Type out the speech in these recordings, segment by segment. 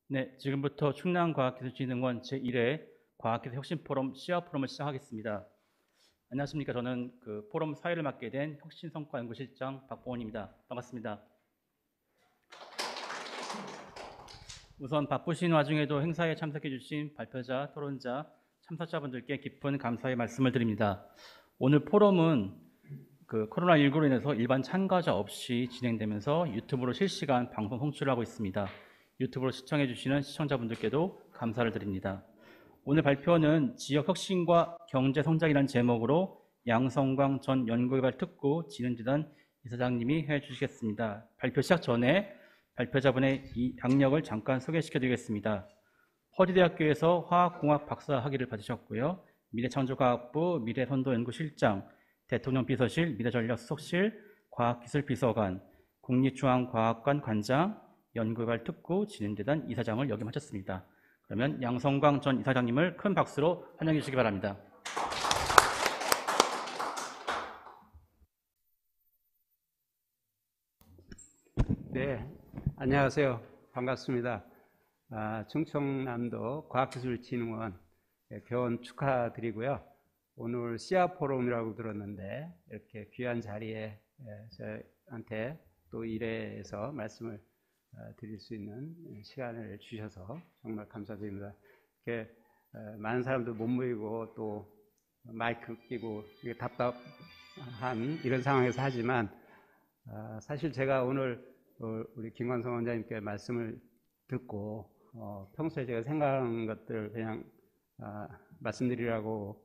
네, 지금부터 충남과학기술진흥원 제1회 과학기술 혁신포럼 시아 포럼을 시작하겠습니다. 안녕하십니까. 저는 포럼 사회를 맡게 된 혁신성과연구실장 박보원입니다. 반갑습니다. 우선 바쁘신 와중에도 행사에 참석해 주신 발표자, 토론자, 참석자분들께 깊은 감사의 말씀을 드립니다. 오늘 포럼은 코로나19로 인해서 일반 참가자 없이 진행되면서 유튜브로 실시간 방송 송출을 하고 있습니다. 유튜브로 시청해 주시는 시청자분들께도 감사를 드립니다. 오늘 발표는 지역혁신과 경제성장이라는 제목으로 양성광 전 연구개발특구 진흥재단 이사장님이 해주시겠습니다. 발표 시작 전에 발표자분의 이 양력을 잠깐 소개시켜 드리겠습니다. 퍼듀대학교에서 화학공학 박사 학위를 받으셨고요. 미래창조과학부 미래선도연구실장, 대통령 비서실 미래전략수석실 과학기술비서관, 국립중앙과학관 관장, 연구개발 특구 진흥재단 이사장을 역임하셨습니다. 그러면 양성광 전 이사장님을 큰 박수로 환영해 주시기 바랍니다. 네, 안녕하세요. 반갑습니다. 충청남도 과학기술진흥원 개원 축하드리고요. 오늘 시아 포럼이라고 들었는데 이렇게 귀한 자리에 저한테 또 1회에서 말씀을 드릴 수 있는 시간을 주셔서 정말 감사드립니다. 이렇게 많은 사람들 못 모이고 또 마이크 끼고 답답한 이런 상황에서 하지만 사실 제가 오늘 우리 김광성 원장님께 말씀을 듣고 평소에 제가 생각하는 것들 그냥 말씀드리라고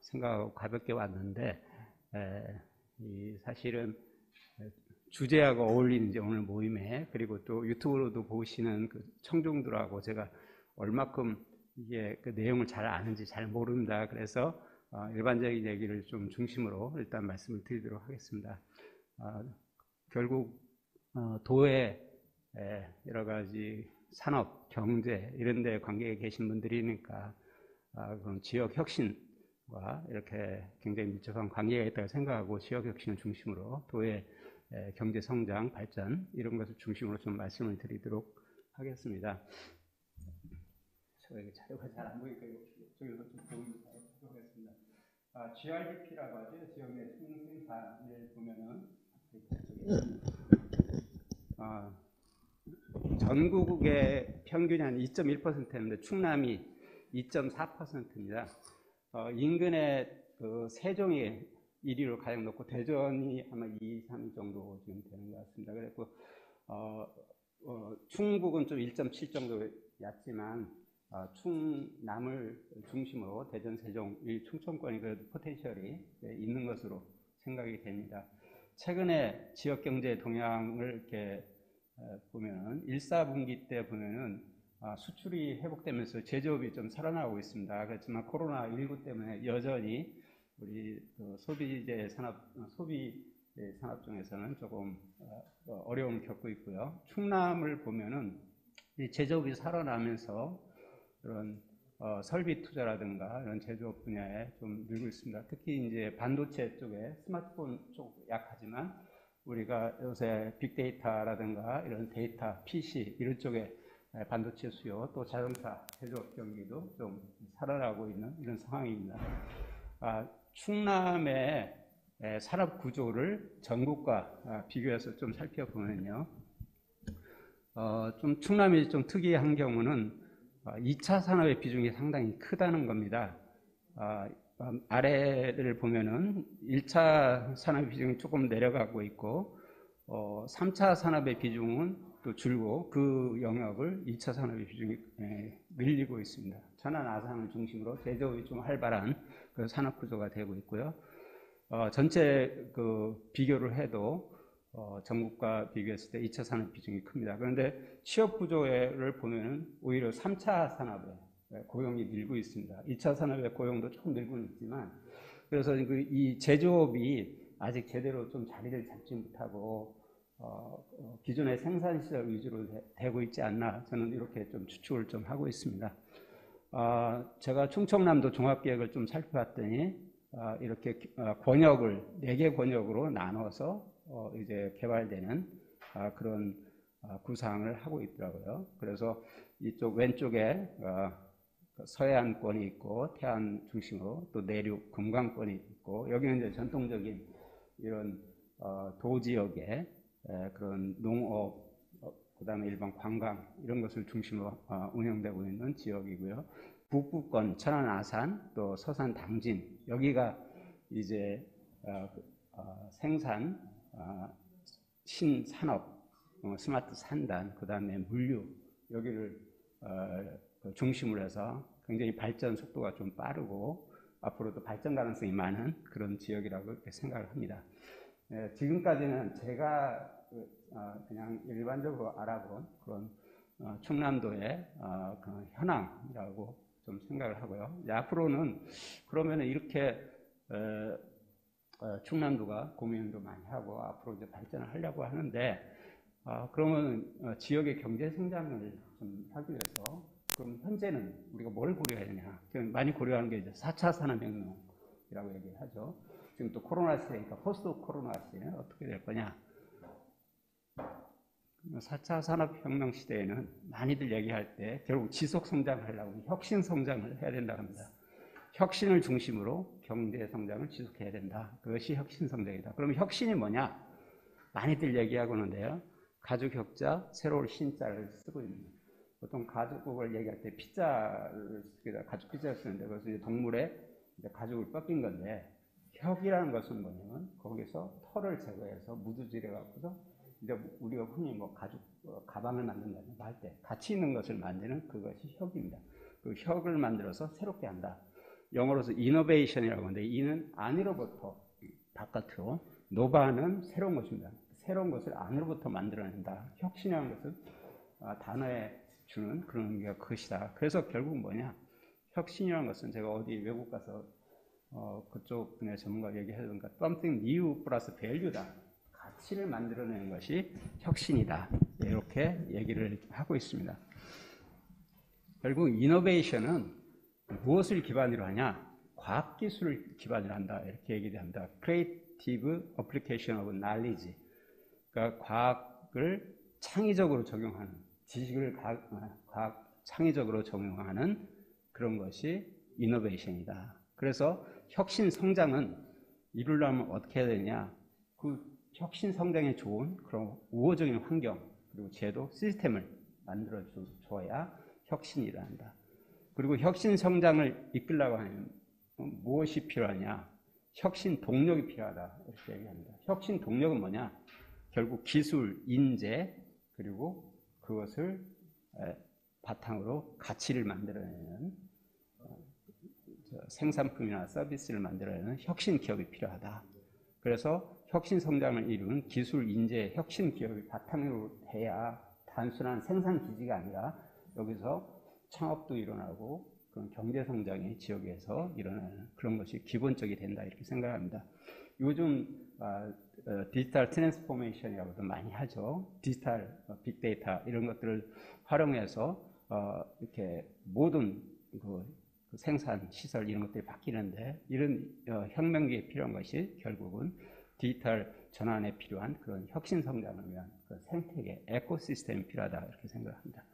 생각하고 가볍게 왔는데 사실은 주제하고 어울리는 이제 오늘 모임에, 그리고 또 유튜브로도 보시는 그 청중들하고 제가 얼마큼 이게 그 내용을 잘 아는지 잘 모릅니다. 그래서 일반적인 얘기를 좀 중심으로 일단 말씀을 드리도록 하겠습니다. 결국 도의 여러 가지 산업, 경제 이런 데 관계에 계신 분들이니까 그런 지역 혁신과 이렇게 굉장히 밀접한 관계가 있다고 생각하고 지역 혁신을 중심으로 도의 경제 성장, 발전 이런 것을 중심으로 좀 말씀을 드리도록 하겠습니다. 저에게 자료가 잘 안 보이니까 이쪽에서 좀 도움을 받도록 하겠습니다. GRDP라고 하죠. 지역 내 총생산을 보면은 전국의 평균이 한 2.1%인데 충남이 2.4%입니다. 인근의 세종이 1위로 가장 높고 대전이 아마 2, 3위 정도 지금 되는 것 같습니다. 그래서 충북은 좀 1.7 정도 얕지만 충남을 중심으로 대전, 세종, 이 충청권이 그래도 포텐셜이 있는 것으로 생각이 됩니다. 최근에 지역경제 동향을 이렇게 보면은 1사분기 때 보면은 수출이 회복되면서 제조업이 좀 살아나고 있습니다. 그렇지만 코로나19 때문에 여전히 우리 소비재 산업, 소비 산업 중에서는 조금 어려움을 겪고 있고요. 충남을 보면은 이 제조업이 살아나면서 그런 설비 투자라든가 이런 제조업 분야에 좀 늘고 있습니다. 특히 이제 반도체 쪽에 스마트폰 쪽 약하지만 우리가 요새 빅데이터라든가 이런 데이터, PC 이런 쪽에 반도체 수요, 또 자동차 제조업 경기도 좀 살아나고 있는 이런 상황입니다. 충남의 산업 구조를 전국과 비교해서 좀 살펴보면요, 좀 충남이 좀 특이한 경우는 2차 산업의 비중이 상당히 크다는 겁니다. 아래를 보면은 1차 산업의 비중이 조금 내려가고 있고 3차 산업의 비중은 또 줄고 그 영역을 2차 산업의 비중이 늘리고 있습니다. 천안 아산을 중심으로 제조업이 좀 활발한 그 산업 구조가 되고 있고요. 전체 비교를 해도 전국과 비교했을 때 2차 산업 비중이 큽니다. 그런데 취업 구조를 보면은 오히려 3차 산업에 고용이 늘고 있습니다. 2차 산업의 고용도 조금 늘고는 있지만, 그래서 이 제조업이 아직 제대로 좀 자리를 잡지 못하고 기존의 생산시설 위주로 되고 있지 않나, 저는 이렇게 좀 추측을 좀 하고 있습니다. 제가 충청남도 종합계획을 좀 살펴봤더니 이렇게 권역을 4개 권역으로 나눠서 이제 개발되는 그런 구상을 하고 있더라고요. 그래서 이쪽 왼쪽에 서해안권이 있고 태안 중심으로 또 내륙 금강권이 있고 여기는 이제 전통적인 이런 도지역의 그런 농업 그다음에 일반 관광 이런 것을 중심으로 운영되고 있는 지역이고요. 북부권 천안 아산 또 서산 당진 여기가 이제 생산 신산업 스마트 산단 그다음에 물류 여기를 중심으로 해서 굉장히 발전 속도가 좀 빠르고 앞으로도 발전 가능성이 많은 그런 지역이라고 생각을 합니다. 지금까지는 제가 그냥 일반적으로 알아본 그런 충남도의 그 현황이라고 좀 생각을 하고요. 앞으로는 그러면 이렇게 충남도가 고민도 많이 하고 앞으로 이제 발전을 하려고 하는데 그러면 지역의 경제 성장을 좀 하기 위해서 그럼 현재는 우리가 뭘 고려해야 되냐? 많이 고려하는 게 이제 4차 산업혁명이라고 얘기하죠. 지금 또 코로나 시대니까 포스트 코로나 시대는 어떻게 될 거냐? 4차 산업혁명 시대에는 많이들 얘기할 때 결국 지속 성장을 하려고 혁신 성장을 해야 된다고 합니다. 혁신을 중심으로 경제 성장을 지속해야 된다. 그것이 혁신 성장이다. 그럼 혁신이 뭐냐? 많이들 얘기하고 있는데요. 가죽 혁자, 새로운 신자를 쓰고 있는 거예요. 보통 가죽을 얘기할 때 피자를 쓰기다 가죽 피자를 쓰는데 그것은 이제 동물의 이제 가죽을 벗긴 건데 혁이라는 것은 뭐냐면 거기서 털을 제거해서 무두질해 갖고서 이제 우리가 흔히 뭐 가죽 가방을 만든다는 할 때 가치 있는 것을 만드는 그것이 혁입니다. 그 혁을 만들어서 새롭게 한다. 영어로서 이노베이션이라고 하는데 이는 안으로부터 바깥으로 노바는 새로운 것입니다. 새로운 것을 안으로부터 만들어낸다. 혁신이라는 것은 단어에 주는 그런 게 그것이다. 그래서 결국 뭐냐? 혁신이라는 것은 제가 어디 외국 가서 그쪽 분야 전문가 얘기하던가 something new 플러스 value다. 가치를 만들어내는 것이 혁신이다. 이렇게 얘기를 하고 있습니다. 결국 이노베이션은 무엇을 기반으로 하냐? 과학기술을 기반으로 한다. 이렇게 얘기를 합니다. Creative Application of Knowledge. 그러니까 과학을 창의적으로 적용하는, 지식을 창의적으로 적용하는 그런 것이 이노베이션이다. 그래서 혁신 성장은 이루려면 어떻게 해야 되냐? 그 혁신 성장에 좋은 그런 우호적인 환경, 그리고 제도, 시스템을 만들어 줘야 혁신이 일어난다. 그리고 혁신 성장을 이끌려고 하면 무엇이 필요하냐? 혁신 동력이 필요하다. 이렇게 얘기합니다. 혁신 동력은 뭐냐? 결국 기술, 인재, 그리고 그것을 바탕으로 가치를 만들어내는 생산품이나 서비스를 만들어내는 혁신 기업이 필요하다. 그래서 혁신 성장을 이루는 기술, 인재, 혁신 기업이 바탕으로 돼야 단순한 생산 기지가 아니라 여기서 창업도 일어나고 그런 경제 성장이 지역에서 일어나는 그런 것이 기본적이 된다 이렇게 생각합니다. 요즘 디지털 트랜스포메이션이라고도 많이 하죠. 디지털 빅데이터 이런 것들을 활용해서 이렇게 모든 그 생산 시설 이런 것들이 바뀌는데 이런 혁명기에 필요한 것이 결국은 디지털 전환에 필요한 그런 혁신 성장을 위한 그 생태계 에코시스템이 필요하다 이렇게 생각합니다.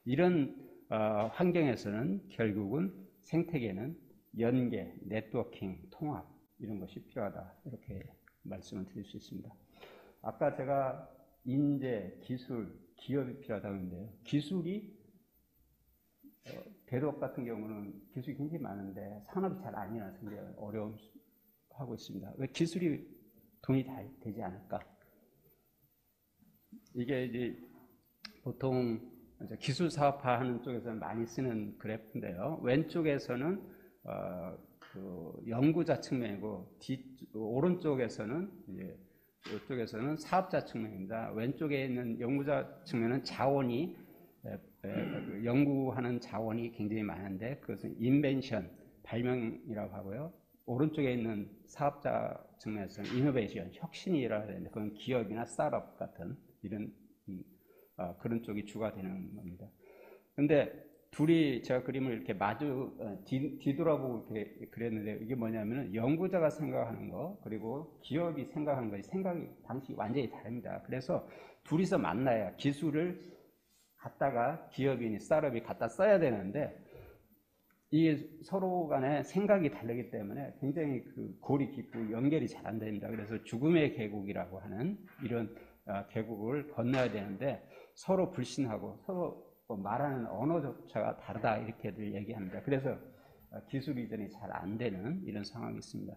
이런 환경에서는 결국은 생태계는 연계, 네트워킹, 통합 이런 것이 필요하다 이렇게 말씀을 드릴 수 있습니다. 아까 제가 인재, 기술, 기업이 필요하다고 했는데요. 기술이 대도업 같은 경우는 기술이 굉장히 많은데 산업이 잘 안 일어나서 굉장히 어려움하고 있습니다. 왜 기술이 돈이 다 되지 않을까? 이게 이제 보통 이제 기술 사업화하는 쪽에서는 많이 쓰는 그래프인데요. 왼쪽에서는 그 연구자 측면이고 오른쪽에서는 이제 이쪽에서는 사업자 측면입니다. 왼쪽에 있는 연구자 측면은 자원이 연구하는 자원이 굉장히 많은데 그것은 인벤션, 발명이라고 하고요. 오른쪽에 있는 사업자 측면에서는 이노베이션, 혁신이 일어나야 되는데 그건 기업이나 스타트업 같은 이런 그런 쪽이 주가 되는 겁니다. 근데 둘이 제가 그림을 이렇게 뒤돌아보고 이렇게 그렸는데 이게 뭐냐면은 연구자가 생각하는 거 그리고 기업이 생각하는 거 생각이 방식이 완전히 다릅니다. 그래서 둘이서 만나야 기술을 갖다가 기업이니 스타트업이 갖다 써야 되는데 이 서로 간에 생각이 다르기 때문에 굉장히 그 골이 깊고 연결이 잘 안 됩니다. 그래서 죽음의 계곡이라고 하는 이런 계곡을 건너야 되는데 서로 불신하고 서로 말하는 언어조차가 다르다 이렇게들 얘기합니다. 그래서 기술 이전이 잘 안 되는 이런 상황이 있습니다.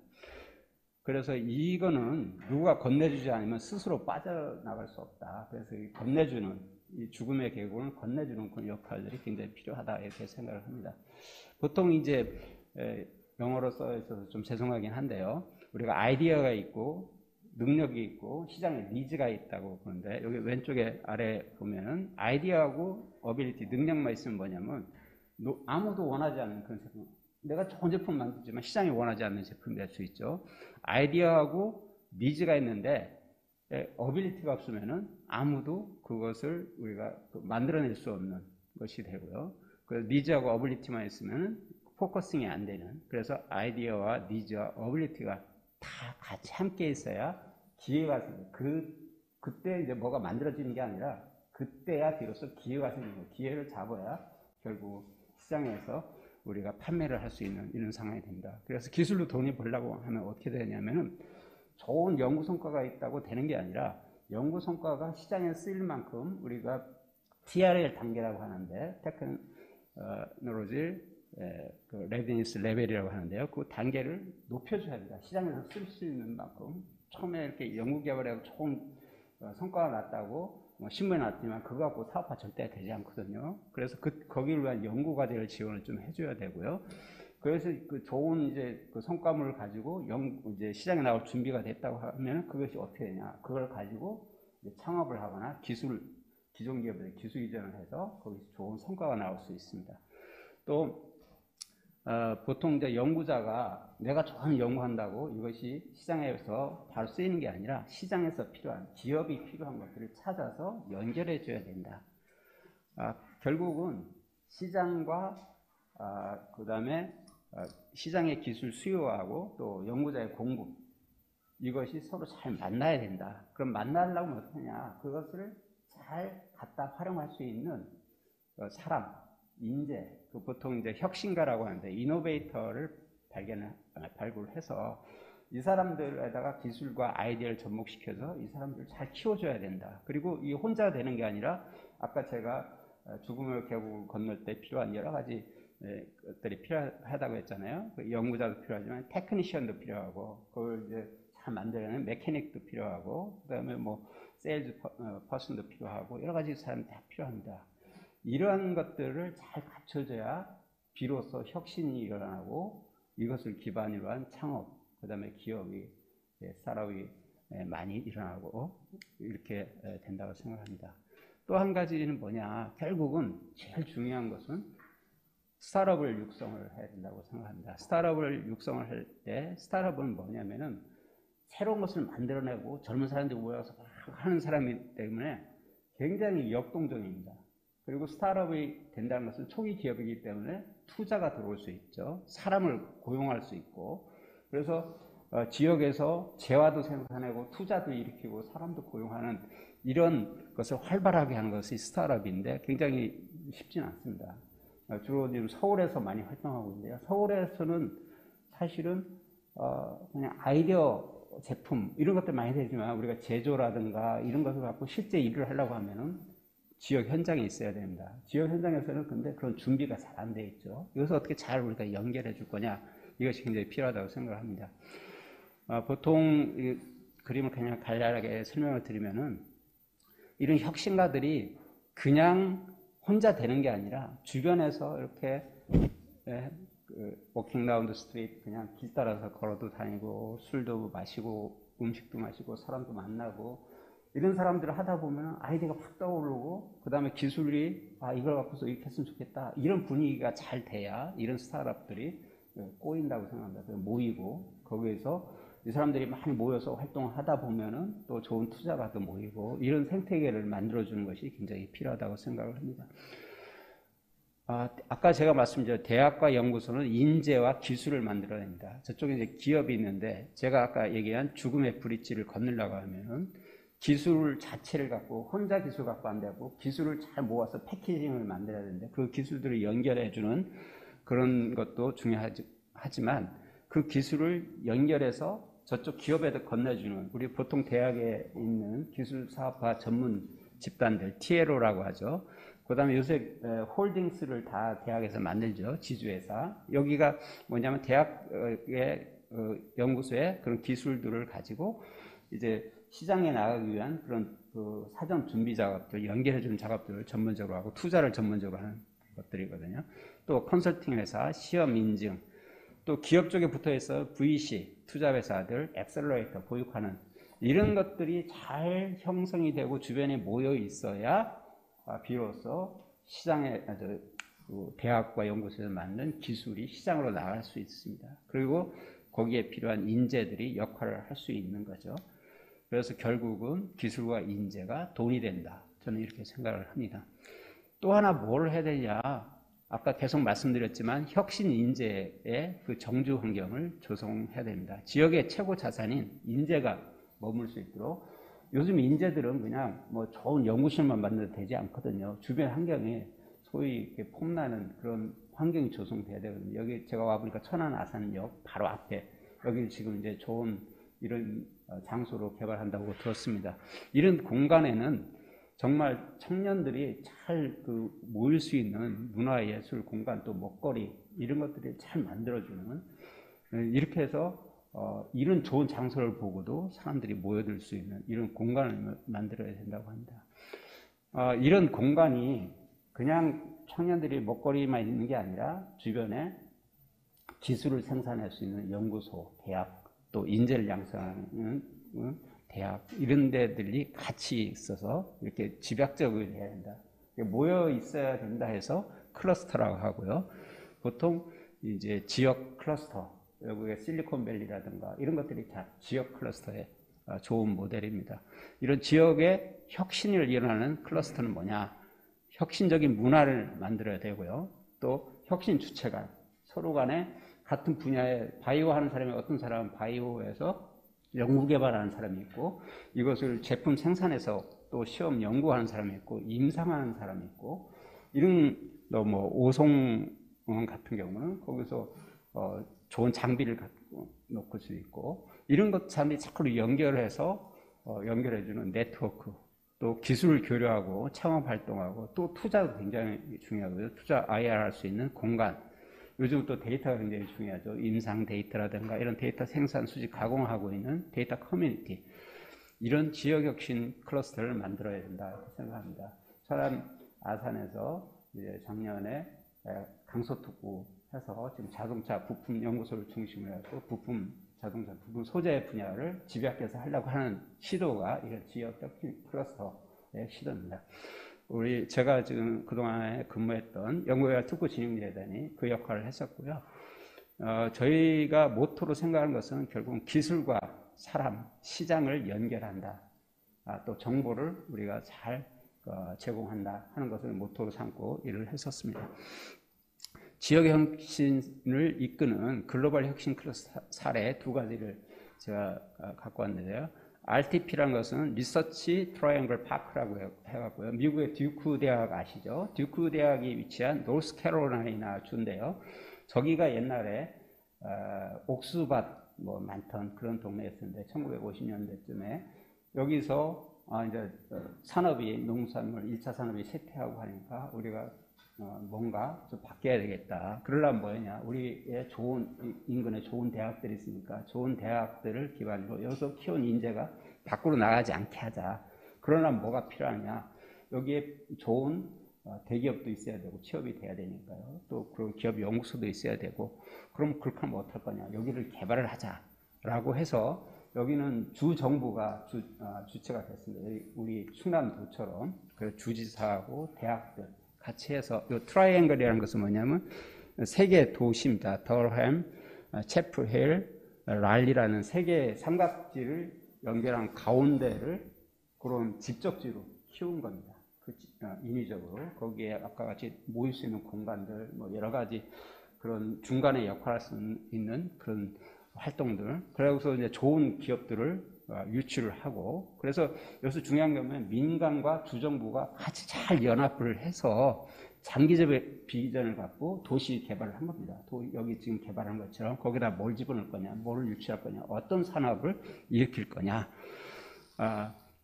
그래서 이거는 누가 건네주지 않으면 스스로 빠져나갈 수 없다. 그래서 이 건네주는 이 죽음의 계곡을 건네주는 그런 역할들이 굉장히 필요하다 이렇게 생각을 합니다. 보통 이제 영어로 써 있어서 좀 죄송하긴 한데요. 우리가 아이디어가 있고 능력이 있고 시장에 니즈가 있다고 보는데 여기 왼쪽에 아래 보면은 아이디어하고 어빌리티 능력만 있으면 뭐냐면 아무도 원하지 않는 그런 제품, 내가 좋은 제품 만들지만 시장이 원하지 않는 제품이 될 수 있죠. 아이디어하고 니즈가 있는데 어빌리티가 없으면은 아무도 그것을 우리가 만들어낼 수 없는 것이 되고요. 그 니즈하고 어빌리티만 있으면은 포커싱이 안 되는, 그래서 아이디어와 니즈와 어빌리티가 다 같이 함께 있어야 기회가 생겨요. 그때 이제 뭐가 만들어지는 게 아니라 그때야 비로소 기회가 생기는 거예요. 기회를 잡아야 결국 시장에서 우리가 판매를 할 수 있는 이런 상황이 됩니다. 그래서 기술로 돈이 벌려고 하면 어떻게 되냐면은 좋은 연구 성과가 있다고 되는 게 아니라 연구 성과가 시장에 쓰일 만큼 우리가 TRL 단계라고 하는데 테크놀로지 그 레디니스 레벨이라고 하는데요. 그 단계를 높여줘야 됩니다. 시장에서 쓸 수 있는 만큼. 처음에 이렇게 연구 개발하고 좋은 성과가 났다고 신문에 났지만 그거 갖고 사업화 절대 되지 않거든요. 그래서 거기를 위한 연구 과제를 지원을 좀 해줘야 되고요. 그래서 그 좋은 이제 그 성과물을 가지고 이제 시장에 나올 준비가 됐다고 하면 그것이 어떻게 되냐? 그걸 가지고 이제 창업을 하거나 기존 기업에 기술 이전을 해서 거기서 좋은 성과가 나올 수 있습니다. 또 보통 이제 연구자가 내가 좋아하는 연구한다고 이것이 시장에서 바로 쓰이는 게 아니라 시장에서 필요한 기업이 필요한 것들을 찾아서 연결해 줘야 된다. 결국은 시장과 그 다음에 시장의 기술 수요하고 또 연구자의 공급, 이것이 서로 잘 만나야 된다. 그럼 만나려면 어떻게 하냐? 그것을 잘 갖다 활용할 수 있는 사람, 인재, 보통 이제 혁신가라고 하는데 이노베이터를 발굴해서 이 사람들에다가 기술과 아이디어를 접목시켜서 이 사람들을 잘 키워줘야 된다. 그리고 이 혼자 되는 게 아니라 아까 제가 죽음의 계곡을 건널 때 필요한 여러 가지 것들이 필요하다고 했잖아요. 연구자도 필요하지만 테크니션도 필요하고 그걸 이제 잘 만들어내는 메커닉도 필요하고 그다음에 뭐 세일즈 퍼슨도 필요하고 여러 가지 사람이 다 필요합니다. 이러한 것들을 잘 갖춰져야 비로소 혁신이 일어나고 이것을 기반으로 한 창업, 그 다음에 기업이, 스타트업이 많이 일어나고 이렇게 된다고 생각합니다. 또 한 가지는 뭐냐, 결국은 제일 중요한 것은 스타트업을 육성을 해야 된다고 생각합니다. 스타트업을 육성을 할 때 스타트업은 뭐냐면은 새로운 것을 만들어내고 젊은 사람들이 모여서 하는 사람이기 때문에 굉장히 역동적입니다. 그리고 스타트업이 된다는 것은 초기 기업이기 때문에 투자가 들어올 수 있죠. 사람을 고용할 수 있고, 그래서 지역에서 재화도 생산하고 투자도 일으키고 사람도 고용하는 이런 것을 활발하게 하는 것이 스타트업인데 굉장히 쉽지는 않습니다. 주로 지금 서울에서 많이 활동하고 있는데요. 서울에서는 사실은 그냥 아이디어 제품 이런 것들 많이 되지만 우리가 제조라든가 이런 것을 갖고 실제 일을 하려고 하면은 지역 현장에 있어야 됩니다. 지역 현장에서는 근데 그런 준비가 잘 안 돼 있죠. 이것을 어떻게 잘 우리가 연결해 줄 거냐, 이것이 굉장히 필요하다고 생각을 합니다. 보통 이 그림을 그냥 간략하게 설명을 드리면은 이런 혁신가들이 그냥 혼자 되는 게 아니라 주변에서 이렇게 워킹 라운드 스트리트 그냥 길 따라서 걸어도 다니고 술도 마시고 음식도 마시고 사람도 만나고 이런 사람들을 하다 보면 아이디어가 확 떠오르고 그 다음에 기술이 이걸 갖고서 이렇게 했으면 좋겠다, 이런 분위기가 잘 돼야 이런 스타트업들이 꼬인다고 생각합니다. 모이고 거기에서 이 사람들이 많이 모여서 활동을 하다 보면은 또 좋은 투자가 또 모이고 이런 생태계를 만들어주는 것이 굉장히 필요하다고 생각을 합니다. 아까 제가 말씀드린 대학과 연구소는 인재와 기술을 만들어냅니다. 저쪽에 이제 기업이 있는데 제가 아까 얘기한 죽음의 브릿지를 건너려고 하면은 기술 자체를 갖고 혼자 기술 갖고 안 되고 기술을 잘 모아서 패키징을 만들어야 되는데 그 기술들을 연결해주는 그런 것도 중요하지만 그 기술을 연결해서 저쪽 기업에도 건네주는 우리 보통 대학에 있는 기술사업화 전문 집단들 TLO라고 하죠. 그 다음에 요새 홀딩스를 다 대학에서 만들죠. 지주회사. 여기가 뭐냐면 대학의 연구소에 그런 기술들을 가지고 이제 시장에 나가기 위한 그런 그 사전 준비 작업들, 연결해주는 작업들을 전문적으로 하고 투자를 전문적으로 하는 것들이거든요. 또 컨설팅 회사, 시험 인증, 또 기업 쪽에 붙어있어 VC, 투자회사들, 엑셀러레이터 보육하는 이런 것들이 잘 형성이 되고 주변에 모여 있어야 비로소 시장에 대학과 연구소에서 만든 기술이 시장으로 나갈 수 있습니다. 그리고 거기에 필요한 인재들이 역할을 할 수 있는 거죠. 그래서 결국은 기술과 인재가 돈이 된다. 저는 이렇게 생각을 합니다. 또 하나 뭘 해야 되냐? 아까 계속 말씀드렸지만 혁신 인재의 그 정주 환경을 조성해야 됩니다. 지역의 최고 자산인 인재가 머물 수 있도록 요즘 인재들은 그냥 뭐 좋은 연구실만 만들어도 되지 않거든요. 주변 환경에 소위 이렇게 폼나는 그런 환경이 조성돼야 되거든요. 여기 제가 와보니까 천안 아산역 바로 앞에 여기 지금 이제 좋은 이런 장소로 개발한다고 들었습니다. 이런 공간에는 정말 청년들이 잘 그 모일 수 있는 문화예술 공간 또 먹거리 이런 것들이 잘 만들어주는 이렇게 해서 이런 좋은 장소를 보고도 사람들이 모여들 수 있는 이런 공간을 만들어야 된다고 합니다. 이런 공간이 그냥 청년들이 먹거리만 있는 게 아니라 주변에 기술을 생산할 수 있는 연구소, 대학, 또 인재를 양성하는 대학 이런 데들이 같이 있어서 이렇게 집약적으로 해야 된다. 모여 있어야 된다 해서 클러스터라고 하고요. 보통 이제 지역 클러스터, 여기에 실리콘밸리라든가 이런 것들이 다 지역 클러스터의 좋은 모델입니다. 이런 지역의 혁신을 일어나는 클러스터는 뭐냐? 혁신적인 문화를 만들어야 되고요. 또 혁신 주체가 서로 간에 같은 분야에 바이오 하는 사람이 어떤 사람은 바이오에서 연구 개발하는 사람이 있고 이것을 제품 생산해서 또 시험 연구하는 사람이 있고 임상하는 사람이 있고 이런 뭐 오송 같은 경우는 거기서 좋은 장비를 갖고 놓을 수 있고 이런 것 사람들이 자꾸 연결해서 연결해주는 네트워크 또 기술을 교류하고 창업 활동하고 또 투자도 굉장히 중요하고요. 투자 IR 할 수 있는 공간 요즘 또 데이터가 굉장히 중요하죠. 임상 데이터라든가 이런 데이터 생산, 수집, 가공하고 있는 데이터 커뮤니티 이런 지역혁신 클러스터를 만들어야 된다 이렇게 생각합니다. 천안 아산에서 이제 작년에 강서특구 해서 지금 자동차 부품 연구소를 중심으로 해서 자동차 부품 소재 분야를 집약해서 하려고 하는 시도가 이런 지역혁신 클러스터의 시도입니다. 제가 지금 그동안에 근무했던 연구개발 특구진흥재단이 그 역할을 했었고요. 저희가 모토로 생각하는 것은 결국 기술과 사람, 시장을 연결한다. 또 정보를 우리가 잘 제공한다 하는 것을 모토로 삼고 일을 했었습니다. 지역 혁신을 이끄는 글로벌 혁신 클러스터 사례 두 가지를 제가 갖고 왔는데요. RTP라는 것은 리서치 트라이앵글 파크라고 해갖고요. 미국의 듀크 대학 아시죠? 듀크 대학이 위치한 노스캐롤라이나 주인데요. 저기가 옛날에 옥수밭 뭐 많던 그런 동네였는데 1950년대쯤에 여기서 이제 산업이 농산물 1차 산업이 쇠퇴하고 하니까 우리가 뭔가 좀 바뀌어야 되겠다. 그러려면 뭐냐? 우리의 좋은 인근에 좋은 대학들이 있으니까 좋은 대학들을 기반으로 여기서 키운 인재가 밖으로 나가지 않게 하자. 그러려면 뭐가 필요하냐? 여기에 좋은 대기업도 있어야 되고 취업이 돼야 되니까요. 또 그런 기업 연구소도 있어야 되고 그럼 그렇게 하면 어떨 거냐? 여기를 개발을 하자라고 해서 여기는 주 정부가 주체가 됐습니다. 우리 충남도처럼 그 주지사하고 대학들 같이 해서 이 트라이앵글이라는 것은 뭐냐면 세 개의 도시입니다. 더햄, 채플힐, 랄리라는 세 개의 삼각지를 연결한 가운데를 그런 집적지로 키운 겁니다. 인위적으로 거기에 아까 같이 모일 수 있는 공간들, 뭐 여러 가지 그런 중간에 역할할 수 있는 그런 활동들. 그래서 이제 좋은 기업들을 유치를 하고, 그래서 여기서 중요한 게 뭐냐면 민간과 주정부가 같이 잘 연합을 해서 장기적인 비전을 갖고 도시 개발을 한 겁니다. 여기 지금 개발한 것처럼 거기다 뭘 집어넣을 거냐, 뭘 유치할 거냐, 어떤 산업을 일으킬 거냐.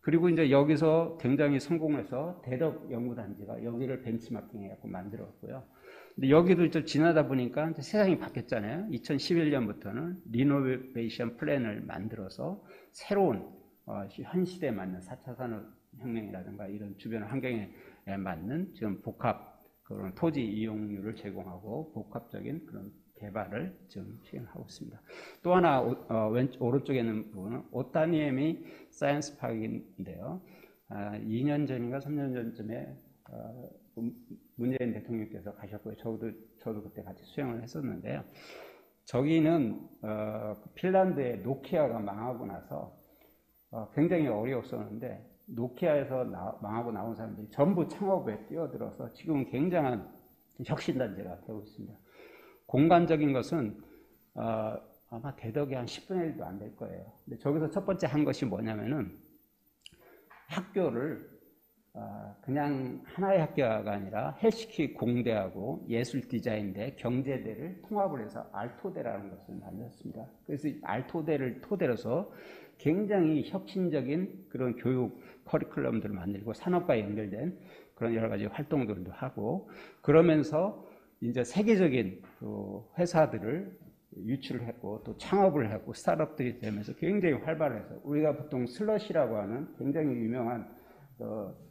그리고 이제 여기서 굉장히 성공해서 대덕 연구단지가 여기를 벤치마킹해갖고 만들었고요. 근데 여기도 좀 지나다 보니까 이제 세상이 바뀌었잖아요. 2011년부터는 리노베이션 플랜을 만들어서 새로운 현 시대에 맞는 4차 산업혁명이라든가 이런 주변 환경에 맞는 지금 복합 그런 토지 이용률을 제공하고 복합적인 그런 개발을 지금 시행하고 있습니다. 또 하나 오른쪽에 있는 부분은 오타니에미 사이언스 파크인데요. 2년 전인가 3년 전쯤에 문재인 대통령께서 가셨고요. 저도 그때 같이 수행을 했었는데요. 저기는 핀란드의 노키아가 망하고 나서 굉장히 어려웠었는데 노키아에서 망하고 나온 사람들이 전부 창업에 뛰어들어서 지금은 굉장한 혁신단지가 되고 있습니다. 공간적인 것은 아마 대덕이 한 10분의 1도 안 될 거예요. 근데 저기서 첫 번째 한 것이 뭐냐면은 학교를 그냥 하나의 학교가 아니라 헬시키 공대하고 예술 디자인대, 경제대를 통합을 해서 알토대라는 것을 만들었습니다. 그래서 알토대를 토대로서 굉장히 혁신적인 그런 교육 커리큘럼들을 만들고 산업과 연결된 그런 여러 가지 활동들도 하고, 그러면서 이제 세계적인 그 회사들을 유치를 했고 또 창업을 했고 스타트업들이 되면서 굉장히 활발해서 우리가 보통 슬러시라고 하는 굉장히 유명한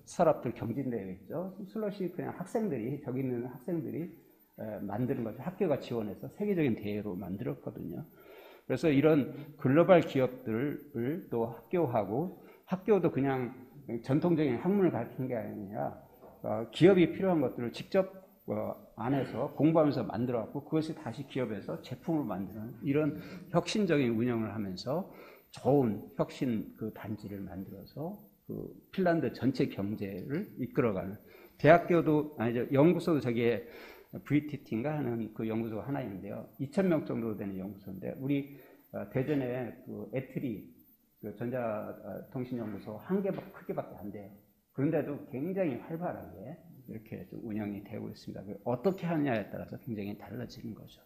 스타트업들 경진대회 있죠. 슬러시 그냥 학생들이, 저기 있는 학생들이 만드는 거죠. 학교가 지원해서 세계적인 대회로 만들었거든요. 그래서 이런 글로벌 기업들을 또 학교하고, 학교도 그냥 전통적인 학문을 가르치는 게 아니라 기업이 필요한 것들을 직접 안에서 공부하면서 만들어갖고 그것이 다시 기업에서 제품을 만드는 이런 혁신적인 운영을 하면서 좋은 혁신 그 단지를 만들어서 그 핀란드 전체 경제를 이끌어가는, 대학교도 아니죠, 연구소도 저기에 VTT인가 하는 그 연구소가 하나 있는데요. 2,000명 정도 되는 연구소인데 우리 대전에 그 애트리 그 전자통신연구소 한 개밖에 크게밖에 안 돼요. 그런데도 굉장히 활발하게 이렇게 좀 운영이 되고 있습니다. 어떻게 하느냐에 따라서 굉장히 달라지는 거죠.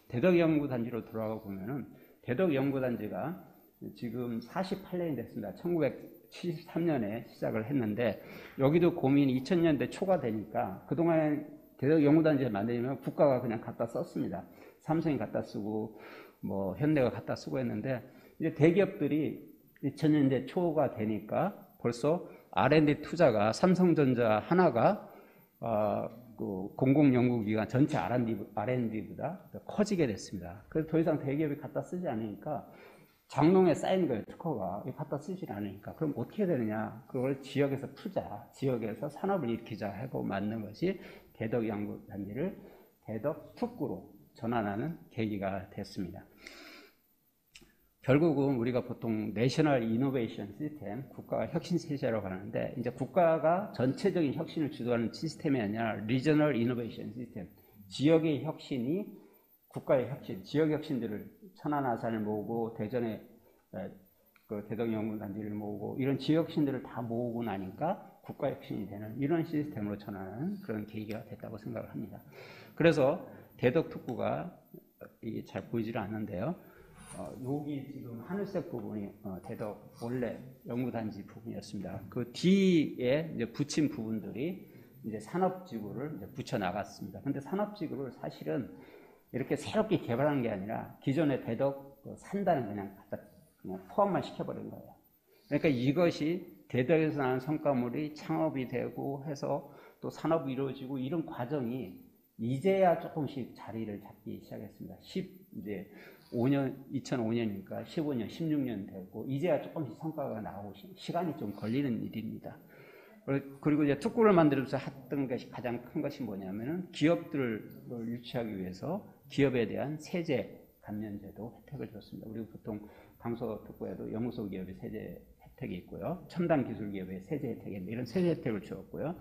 대덕연구단지로 돌아가 보면은 대덕연구단지가 지금 48년이 됐습니다. 1973년에 시작을 했는데 여기도 고민이 2000년대 초가 되니까 그동안 대덕연구단지를 만들려면 국가가 그냥 갖다 썼습니다. 삼성이 갖다 쓰고 뭐 현대가 갖다 쓰고 했는데 이제 대기업들이 2000년대 초가 되니까 벌써 R&D 투자가 삼성전자 하나가 그 공공연구기관 전체 R&D보다 커지게 됐습니다. 그래서 더 이상 대기업이 갖다 쓰지 않으니까 장롱에 쌓인 거예요. 특허가 갖다 쓰지 않으니까. 그럼 어떻게 되느냐? 그걸 지역에서 풀자, 지역에서 산업을 일으키자 하고 만든 것이 대덕연구단지를 대덕특구로 전환하는 계기가 됐습니다. 결국은 우리가 보통 내셔널 이노베이션 시스템, 국가 혁신 체제라고 하는데 이제 국가가 전체적인 혁신을 주도하는 시스템이 아니라 리저널 이노베이션 시스템, 지역의 혁신이 국가의 혁신, 지역 혁신들을 천안아산을 모으고 대전에 그 대덕연구단지를 모으고 이런 지역 혁신들을 다 모으고 나니까 국가 혁신이 되는 이런 시스템으로 전환하는 그런 계기가 됐다고 생각을 합니다. 그래서 대덕특구가 이게 잘 보이질 않는데요. 여기 지금 하늘색 부분이 대덕 원래 연구단지 부분이었습니다. 그 뒤에 이제 붙인 부분들이 이제 산업지구를 이제 붙여 나갔습니다. 근데 산업지구를 사실은 이렇게 새롭게 개발한 게 아니라 기존의 대덕 산단을 그냥 갖다 그냥 포함만 시켜버린 거예요. 그러니까 이것이 대덕에서 나는 성과물이 창업이 되고 해서 또 산업이 이루어지고 이런 과정이 이제야 조금씩 자리를 잡기 시작했습니다. 이제 2005년이니까 15년, 16년 되고 이제야 조금씩 성과가 나오고 시간이 좀 걸리는 일입니다. 그리고 이제 특구를 만들면서 했던 것이 가장 큰 것이 뭐냐면은 기업들을 유치하기 위해서 기업에 대한 세제 감면제도 혜택을 줬습니다. 우리 보통 강서 특구에도 연구소 기업의 세제 혜택이 있고요. 첨단 기술 기업의 세제 혜택, 이런 세제 혜택을 주었고요.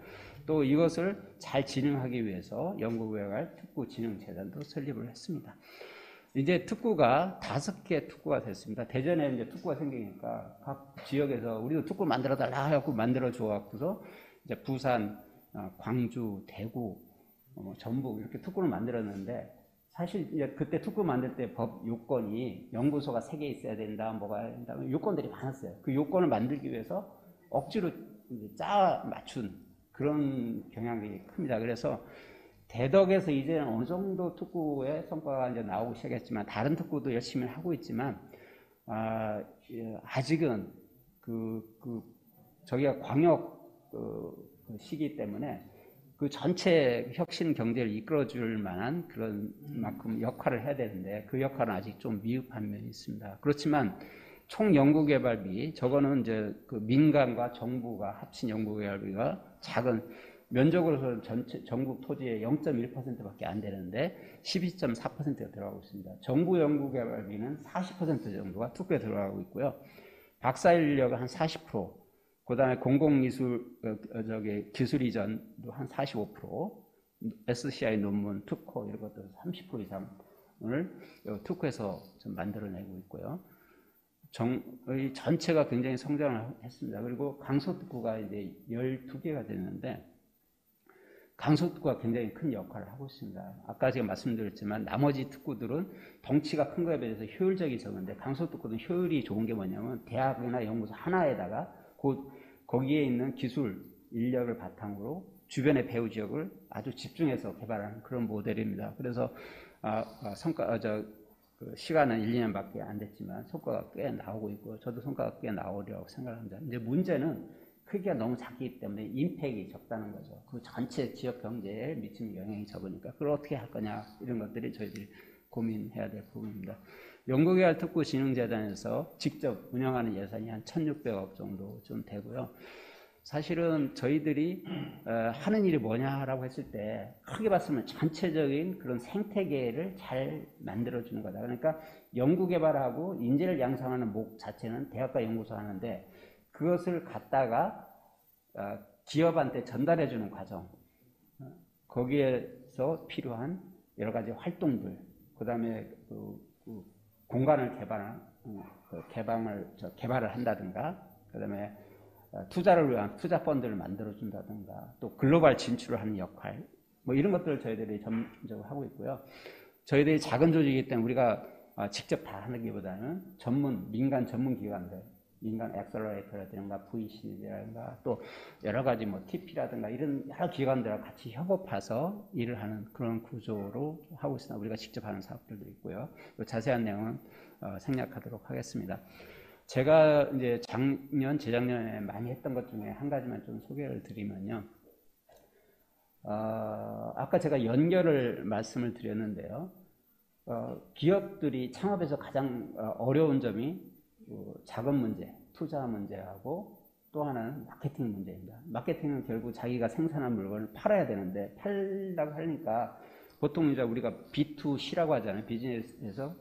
또 이것을 잘 진행하기 위해서 연구개발 특구진흥재단도 설립을 했습니다. 이제 특구가 5개 특구가 됐습니다. 대전에 이제 특구가 생기니까 각 지역에서 우리도 특구 만들어 달라 하고 만들어 줘 갖고서 이제 부산, 광주, 대구, 전북 이렇게 특구를 만들었는데, 사실 이제 그때 특구 만들 때 법 요건이 연구소가 3개 있어야 된다, 뭐가 된다, 요건들이 많았어요. 그 요건을 만들기 위해서 억지로 이제 짜 맞춘 그런 경향이 큽니다. 그래서 대덕에서 이제 어느 정도 특구의 성과가 이제 나오기 시작했지만, 다른 특구도 열심히 하고 있지만, 아직은 저기가 광역 시기 때문에 그 전체 혁신 경제를 이끌어줄 만한 그런 만큼 역할을 해야 되는데, 그 역할은 아직 좀 미흡한 면이 있습니다. 그렇지만 총 연구개발비, 저거는 이제 그 민간과 정부가 합친 연구개발비가 작은, 면적으로서는 전체 전국 토지의 0.1%밖에 안 되는데 12.4%가 들어가고 있습니다. 정부 연구개발비는 40% 정도가 특구에 들어가고 있고요. 박사인력은 한 40%, 그 다음에 공공기술, 기술 이전도 한 45%, SCI 논문, 특허 이런 것들 30% 이상을 특허에서 좀 만들어내고 있고요. 이 전체가 굉장히 성장을 했습니다. 그리고 강소특구가 이제 12개가 됐는데, 강소특구가 굉장히 큰 역할을 하고 있습니다. 아까 제가 말씀드렸지만 나머지 특구들은 덩치가 큰 거에 비해서 효율적이 적은데, 강소특구는 효율이 좋은 게 뭐냐면 대학이나 연구소 하나에다가 거기에 있는 기술 인력을 바탕으로 주변의 배후 지역을 아주 집중해서 개발하는 그런 모델입니다. 그래서 시간은 1, 2년밖에 안 됐지만 성과가 꽤 나오고 있고, 저도 성과가 꽤 나오리라고 생각합니다. 이제 문제는 크기가 너무 작기 때문에 임팩이 적다는 거죠. 그 전체 지역 경제에 미치는 영향이 적으니까 그걸 어떻게 할 거냐, 이런 것들이 저희들이 고민해야 될 부분입니다. 연구개발 특구진흥재단에서 직접 운영하는 예산이 한 1,600억 정도 좀 되고요. 사실은 저희들이 하는 일이 뭐냐라고 했을 때 크게 봤으면 전체적인 그런 생태계를 잘 만들어주는 거다. 그러니까 연구개발하고 인재를 양성하는 목 자체는 대학과 연구소 하는데, 그것을 갖다가 기업한테 전달해주는 과정, 거기에서 필요한 여러 가지 활동들, 그 다음에 공간을 개발을 한다든가, 그 다음에 투자를 위한 투자 펀드를 만들어준다든가, 또 글로벌 진출을 하는 역할, 뭐 이런 것들을 저희들이 전적으로 하고 있고요. 저희들이 작은 조직이기 때문에 우리가 직접 다 하기보다는 민간 전문 기관들, 민간 엑셀러레이터라든가 VC라든가 또 여러 가지 뭐 TP라든가 이런 여러 기관들과 같이 협업해서 일을 하는 그런 구조로 하고 있습니다. 우리가 직접 하는 사업들도 있고요. 자세한 내용은 생략하도록 하겠습니다. 제가 이제 재작년에 많이 했던 것 중에 한 가지만 좀 소개를 드리면요. 아까 제가 연결을 말씀을 드렸는데요. 기업들이 창업에서 가장 어려운 점이 자금 문제, 투자 문제하고 또 하나는 마케팅 문제입니다. 마케팅은 결국 자기가 생산한 물건을 팔아야 되는데, 팔려고 하니까 보통 이제 우리가 B2C라고 하잖아요. 비즈니스에서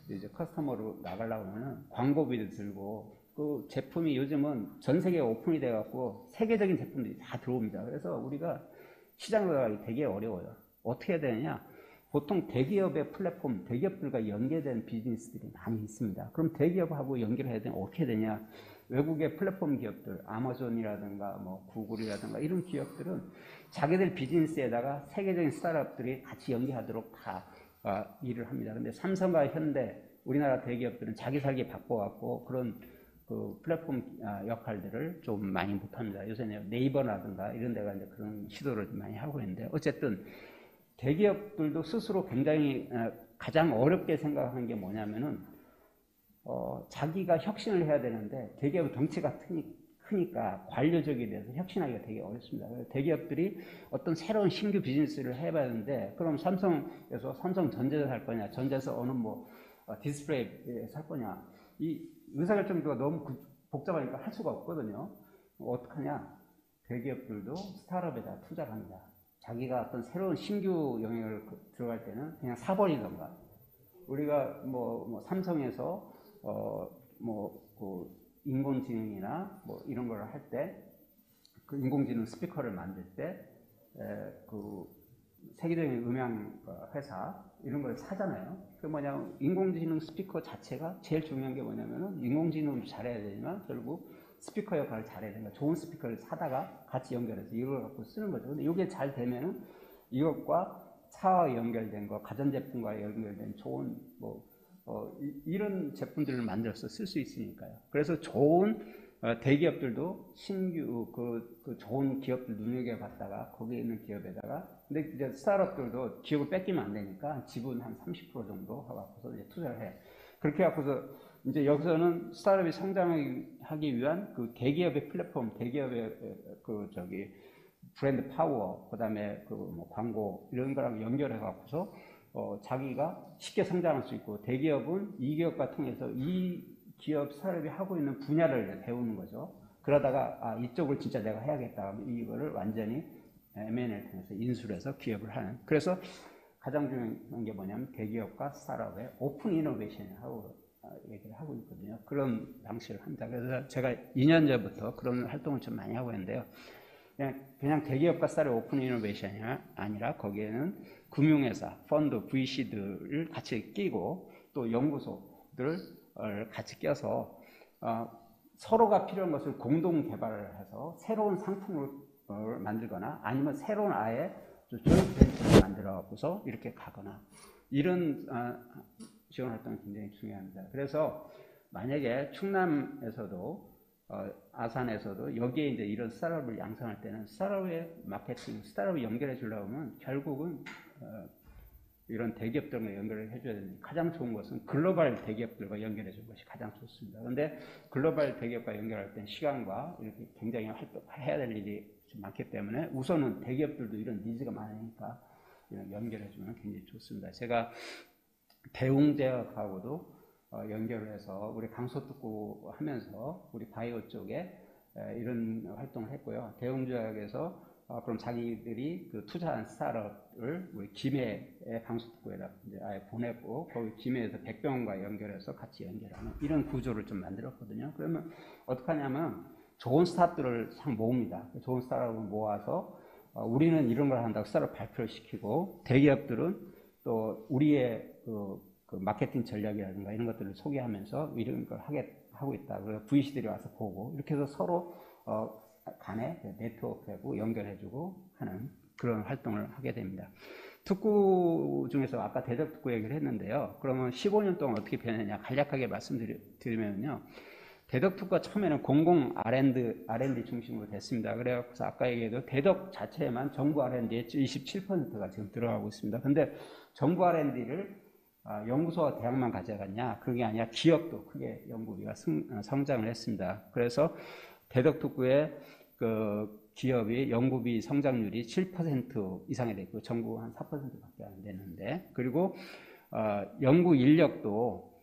이제 커스터머로 나가려고 하면 광고비도 들고, 그 제품이 요즘은 전 세계에 오픈이 돼갖고 세계적인 제품들이 다 들어옵니다. 그래서 우리가 시장에 나가기 되게 어려워요. 어떻게 해야 되느냐? 보통 대기업의 플랫폼, 대기업들과 연계된 비즈니스들이 많이 있습니다. 그럼 대기업하고 연결해야 되면 어떻게 해야 되냐? 외국의 플랫폼 기업들, 아마존이라든가 뭐 구글이라든가 이런 기업들은 자기들 비즈니스에다가 세계적인 스타트업들이 같이 연계하도록 다 일을 합니다. 근데 삼성과 현대, 우리나라 대기업들은 자기 살기 바빠갖고 그런 그 플랫폼 역할들을 좀 많이 못합니다. 요새 네이버라든가 이런 데가 이제 그런 시도를 많이 하고 있는데, 어쨌든 대기업들도 스스로 굉장히 가장 어렵게 생각한 게 뭐냐면은 자기가 혁신을 해야 되는데 대기업의 덩치가 크니까 관료적이 돼서 혁신하기가 되게 어렵습니다. 대기업들이 어떤 새로운 신규 비즈니스를 해봐야 하는데, 그럼 삼성에서 삼성 전자에서 할 거냐, 전자에서 어느 뭐 디스플레이에서 할 거냐, 이 의사결정도가 너무 복잡하니까 할 수가 없거든요. 어떡하냐? 대기업들도 스타트업에다 투자를 합니다. 자기가 어떤 새로운 신규 영역을 들어갈 때는 그냥 사버리던가, 우리가 뭐 삼성에서 인공지능이나 뭐 이런 걸 할 때 그 인공지능 스피커를 만들 때 그 세계적인 음향 회사 이런 걸 사잖아요. 그 뭐냐면 인공지능 스피커 자체가 제일 중요한 게 뭐냐면은 인공지능도 잘해야 되지만 결국 스피커 역할을 잘해야 되니까 좋은 스피커를 사다가 같이 연결해서 이걸 갖고 쓰는 거죠. 근데 이게 잘 되면은 이것과 차와 연결된 거, 가전제품과 연결된 좋은 이런 제품들을 만들어서 쓸 수 있으니까요. 그래서 좋은 대기업들도 신규 그 좋은 기업들 눈여겨봤다가 거기에 있는 기업에다가 근데 이제 스타트업들도 기업을 뺏기면 안 되니까 지분 한 30% 정도 하고서 이제 투자를 해. 그렇게 해갖고서 이제 여기서는 스타트업이 성장하기 위한 그 대기업의 플랫폼, 대기업의 브랜드 파워, 그다음에 뭐 광고 이런 거랑 연결해 갖고서 자기가 쉽게 성장할 수 있고 대기업은 이 기업과 통해서 이 기업 스타트업이 하고 있는 분야를 배우는 거죠. 그러다가 이쪽을 진짜 내가 해야겠다 하면 이거를 완전히 M&A를 통해서 인수를 해서 기업을 하는. 그래서 가장 중요한 게 뭐냐면 대기업과 스타트업의 오픈 이노베이션하고 얘기를 하고 있거든요. 그런 방식을 합니다. 그래서 제가 2년 전부터 그런 활동을 좀 많이 하고 있는데요. 그냥 대기업과 스타트업 오픈 이노베이션이 아니라 거기에는 금융회사, 펀드, VC들을 같이 끼고 또 연구소들을 같이 껴서 서로가 필요한 것을 공동 개발을 해서 새로운 상품을 만들거나 아니면 새로운 아예 조인트 벤처를 만들어 갖고서 이렇게 가거나 이런 지원 활동이 굉장히 중요합니다. 그래서 만약에 충남에서도 아산에서도 여기에 이제 이런 스타트업을 양성할 때는 스타트업의 마케팅, 스타트업을 연결해 주려고 하면 결국은 이런 대기업들과 연결을 해줘야 되는데 가장 좋은 것은 글로벌 대기업들과 연결해 주는 것이 가장 좋습니다. 그런데 글로벌 대기업과 연결할 때는 시간과 이렇게 굉장히 해야 될 일이 좀 많기 때문에 우선은 대기업들도 이런 니즈가 많으니까 이런 연결해 주면 굉장히 좋습니다. 제가 대웅제약하고도 연결을 해서 우리 강소특구 하면서 우리 바이오 쪽에 이런 활동을 했고요. 대웅제약에서 그럼 자기들이 그 투자한 스타트업을 우리 김해의 강소특구에다 이제 아예 보내고 거기 김해에서 백병원과 연결해서 같이 연결하는 이런 구조를 좀 만들었거든요. 그러면 어떻게 하냐면 좋은 스타트업들을 상 모읍니다. 좋은 스타트업을 모아서 우리는 이런 걸 한다고 스타트업 발표를 시키고 대기업들은 또 우리의 그 마케팅 전략이라든가 이런 것들을 소개하면서 이런 걸 하고 있다. 그래서 VC들이 와서 보고 이렇게 해서 서로 간에 네트워크하고 연결해주고 하는 그런 활동을 하게 됩니다. 특구 중에서 아까 대덕특구 얘기를 했는데요. 그러면 15년 동안 어떻게 변했냐 간략하게 말씀드리면요. 대덕특구가 처음에는 공공 R&D 중심으로 됐습니다. 그래서 아까 얘기해도 대덕 자체에만 정부 R&D의 27%가 지금 들어가고 있습니다. 근데 정부 R&D를 연구소와 대학만 가져갔냐? 그게 아니라 기업도 크게 연구비가 성장을 했습니다. 그래서 대덕특구의 그 기업이 연구비 성장률이 7% 이상이 됐고 정부 한 4%밖에 안 되는데 그리고 연구 인력도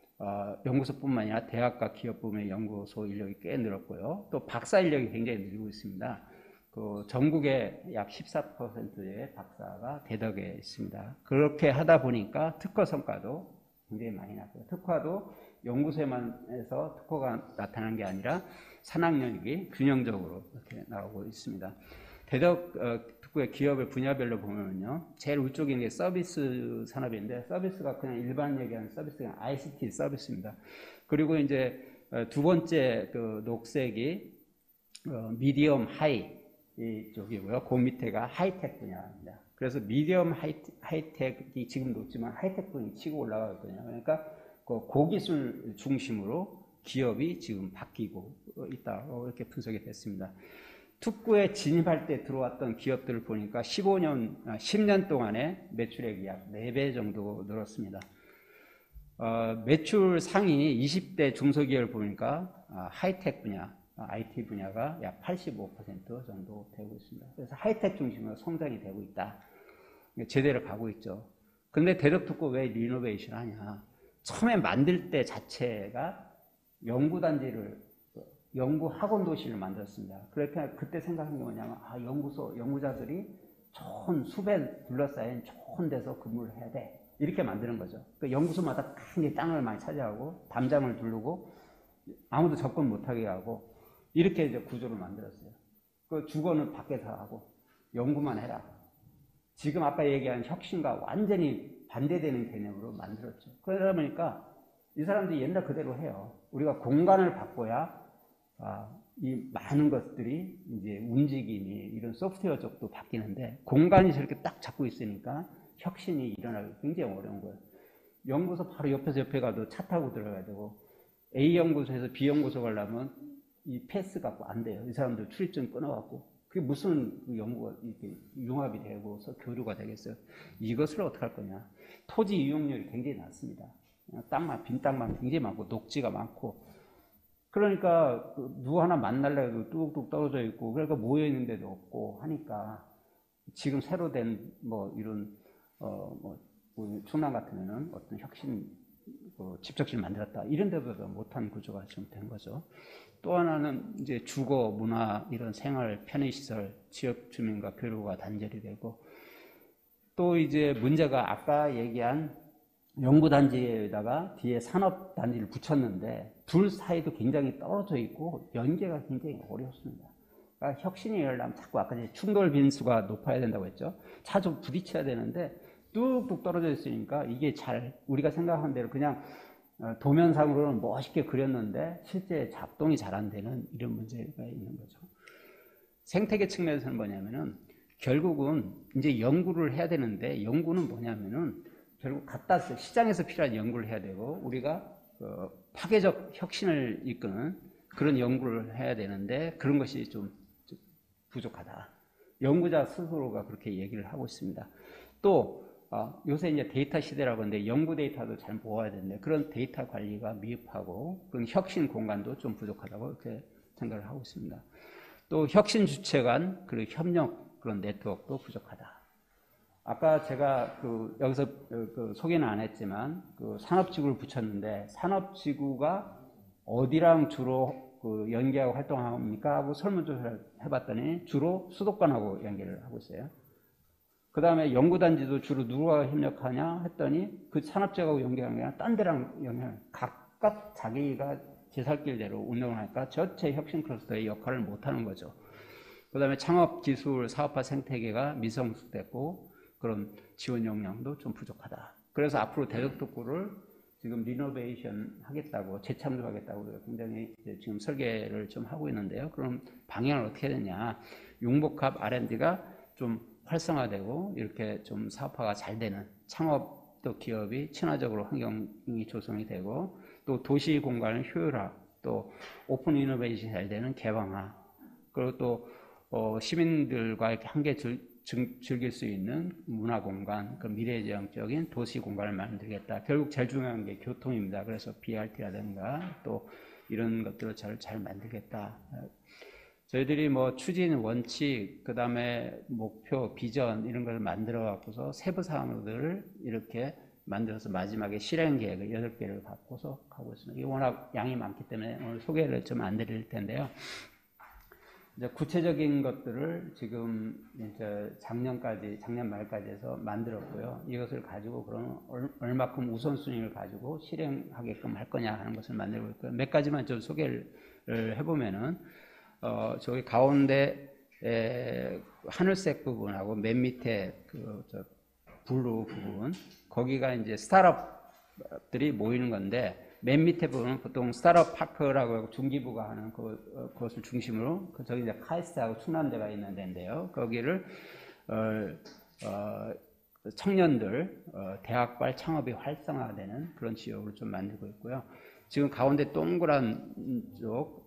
연구소뿐만 아니라 대학과 기업 부문의 연구소 인력이 꽤 늘었고요. 또 박사 인력이 굉장히 늘고 있습니다. 그 전국의 약 14%의 박사가 대덕에 있습니다. 그렇게 하다 보니까 특허 성과도 굉장히 많이 났고요. 특허도 연구소에만 해서 특허가 나타나는 게 아니라 산학연육이 균형적으로 이렇게 나오고 있습니다. 대덕 특구의 기업의 분야별로 보면요, 제일 위쪽에 있는 게 서비스 산업인데 서비스가 그냥 일반 얘기하는 서비스가 ICT 서비스입니다. 그리고 이제 두 번째 그 녹색이 미디엄 하이 이쪽이고요. 그 밑에가 하이텍 분야입니다. 그래서 미디엄 하이텍이 지금 높지만 하이텍 분이 치고 올라가거든요. 그러니까 그 고기술 중심으로 기업이 지금 바뀌고 있다. 이렇게 분석이 됐습니다. 특구에 진입할 때 들어왔던 기업들을 보니까 10년 동안에 매출액이 약 4배 정도 늘었습니다. 매출 상위 20대 중소기업을 보니까 하이텍 분야, IT 분야가 약 85% 정도 되고 있습니다. 그래서 하이텍 중심으로 성장이 되고 있다. 제대로 가고 있죠. 그런데 대덕특구 왜 리노베이션 하냐? 처음에 만들 때 자체가 연구단지를, 연구학원 도시를 만들었습니다. 그렇게 그때 생각한 게 뭐냐면, 연구자들이 좋은 숲에 둘러싸인 좋은 데서 근무를 해야 돼. 이렇게 만드는 거죠. 그 연구소마다 큰 땅을 많이 차지하고, 담장을 두르고, 아무도 접근 못하게 하고 이렇게 이제 구조를 만들었어요. 그 주거는 밖에서 하고 연구만 해라. 지금 아까 얘기한 혁신과 완전히 반대되는 개념으로 만들었죠. 그러다 보니까 이 사람들이 옛날 그대로 해요. 우리가 공간을 바꿔야 이 많은 것들이 이제 움직임이 이런 소프트웨어 쪽도 바뀌는데 공간이 저렇게 딱 잡고 있으니까 혁신이 일어나기 굉장히 어려운 거예요. 연구소 바로 옆에 가도 차 타고 들어가야 되고 A 연구소에서 B 연구소 가려면 이 패스 갖고 안 돼요. 이 사람들 출입증 끊어갖고 그게 무슨 연구가 이렇게 융합이 되고 교류가 되겠어요. 이것을 어떻게 할 거냐. 토지 이용률이 굉장히 낮습니다. 빈 땅만 굉장히 많고 녹지가 많고 그러니까 누구 하나 만나려고 뚝뚝 떨어져 있고 그러니까 모여 있는 데도 없고 하니까 지금 새로 된 뭐 이런 충남 같으면은 어떤 혁신 집적지를 만들었다 이런 데보다 못한 구조가 지금 된 거죠. 또 하나는 이제 주거, 문화 이런 생활 편의시설, 지역 주민과 교류가 단절이 되고 또 이제 문제가 아까 얘기한 연구단지에다가 뒤에 산업단지를 붙였는데 둘 사이도 굉장히 떨어져 있고 연계가 굉장히 어렵습니다. 그러니까 혁신이 일어나면 자꾸 아까 충돌 빈수가 높아야 된다고 했죠. 자주 부딪혀야 되는데 뚝뚝 떨어져 있으니까 이게 잘 우리가 생각한 대로 그냥 도면상으로는 멋있게 그렸는데 실제 작동이 잘 안 되는 이런 문제가 있는 거죠. 생태계 측면에서는 뭐냐면은 결국은 이제 연구를 해야 되는데 연구는 뭐냐면은 결국 시장에서 필요한 연구를 해야 되고 우리가 파괴적 혁신을 이끄는 그런 연구를 해야 되는데 그런 것이 좀 부족하다. 연구자 스스로가 그렇게 얘기를 하고 있습니다. 또 요새 이제 데이터 시대라고 하는데 연구 데이터도 잘 모아야 되는데 그런 데이터 관리가 미흡하고 그런 혁신 공간도 좀 부족하다고 이렇게 생각을 하고 있습니다. 또 혁신 주체 간 그리고 협력 그런 네트워크도 부족하다. 아까 제가 여기서 소개는 안 했지만 산업지구를 붙였는데 산업지구가 어디랑 주로 연계하고 활동합니까? 하고 설문조사를 해봤더니 주로 수도권하고 연계를 하고 있어요. 그 다음에 연구단지도 주로 누구와 협력하냐 했더니 그 산업지구하고 연계하는 게 아니라 딴 데랑 연계하는 각각 자기가 제살길대로 운영을 하니까 전체 혁신 클러스터의 역할을 못하는 거죠. 그 다음에 창업, 기술, 사업화 생태계가 미성숙됐고 그런 지원 역량도 좀 부족하다. 그래서 앞으로 대덕특구를 지금 리노베이션 하겠다고 재창조하겠다고 굉장히 지금 설계를 좀 하고 있는데요. 그럼 방향을 어떻게 해야 되냐. 융복합 R&D가 좀 활성화되고 이렇게 좀 사업화가 잘 되는 창업도 기업이 친화적으로 환경이 조성이 되고 또 도시 공간의 효율화 또 오픈 이노베이션이 잘 되는 개방화 그리고 또 시민들과 이렇게 함께 즐길 수 있는 문화 공간, 그 미래지향적인 도시 공간을 만들겠다. 결국 제일 중요한 게 교통입니다. 그래서 BRT라든가 또 이런 것들을 잘 만들겠다. 저희들이 뭐 추진, 원칙, 그 다음에 목표, 비전 이런 걸 만들어 갖고서 세부 사항들을 이렇게 만들어서 마지막에 실행 계획을 8개를 갖고서 가고 있습니다. 이게 워낙 양이 많기 때문에 오늘 소개를 좀 안 드릴 텐데요. 이제 구체적인 것들을 지금 이제 작년 말까지 해서 만들었고요. 이것을 가지고 그럼 얼마큼 우선순위를 가지고 실행하게끔 할 거냐 하는 것을 만들고 있고요. 몇 가지만 좀 소개를 해보면은, 저기 가운데 하늘색 부분하고 맨 밑에 블루 부분, 거기가 이제 스타트업들이 모이는 건데, 맨 밑에 부분은 보통 스타트업 파크라고 중기부가 하는 그것을 중심으로 저기 이제 카이스트하고 충남대가 있는 데인데요. 거기를 청년들 대학발 창업이 활성화되는 그런 지역으로 좀 만들고 있고요. 지금 가운데 동그란 쪽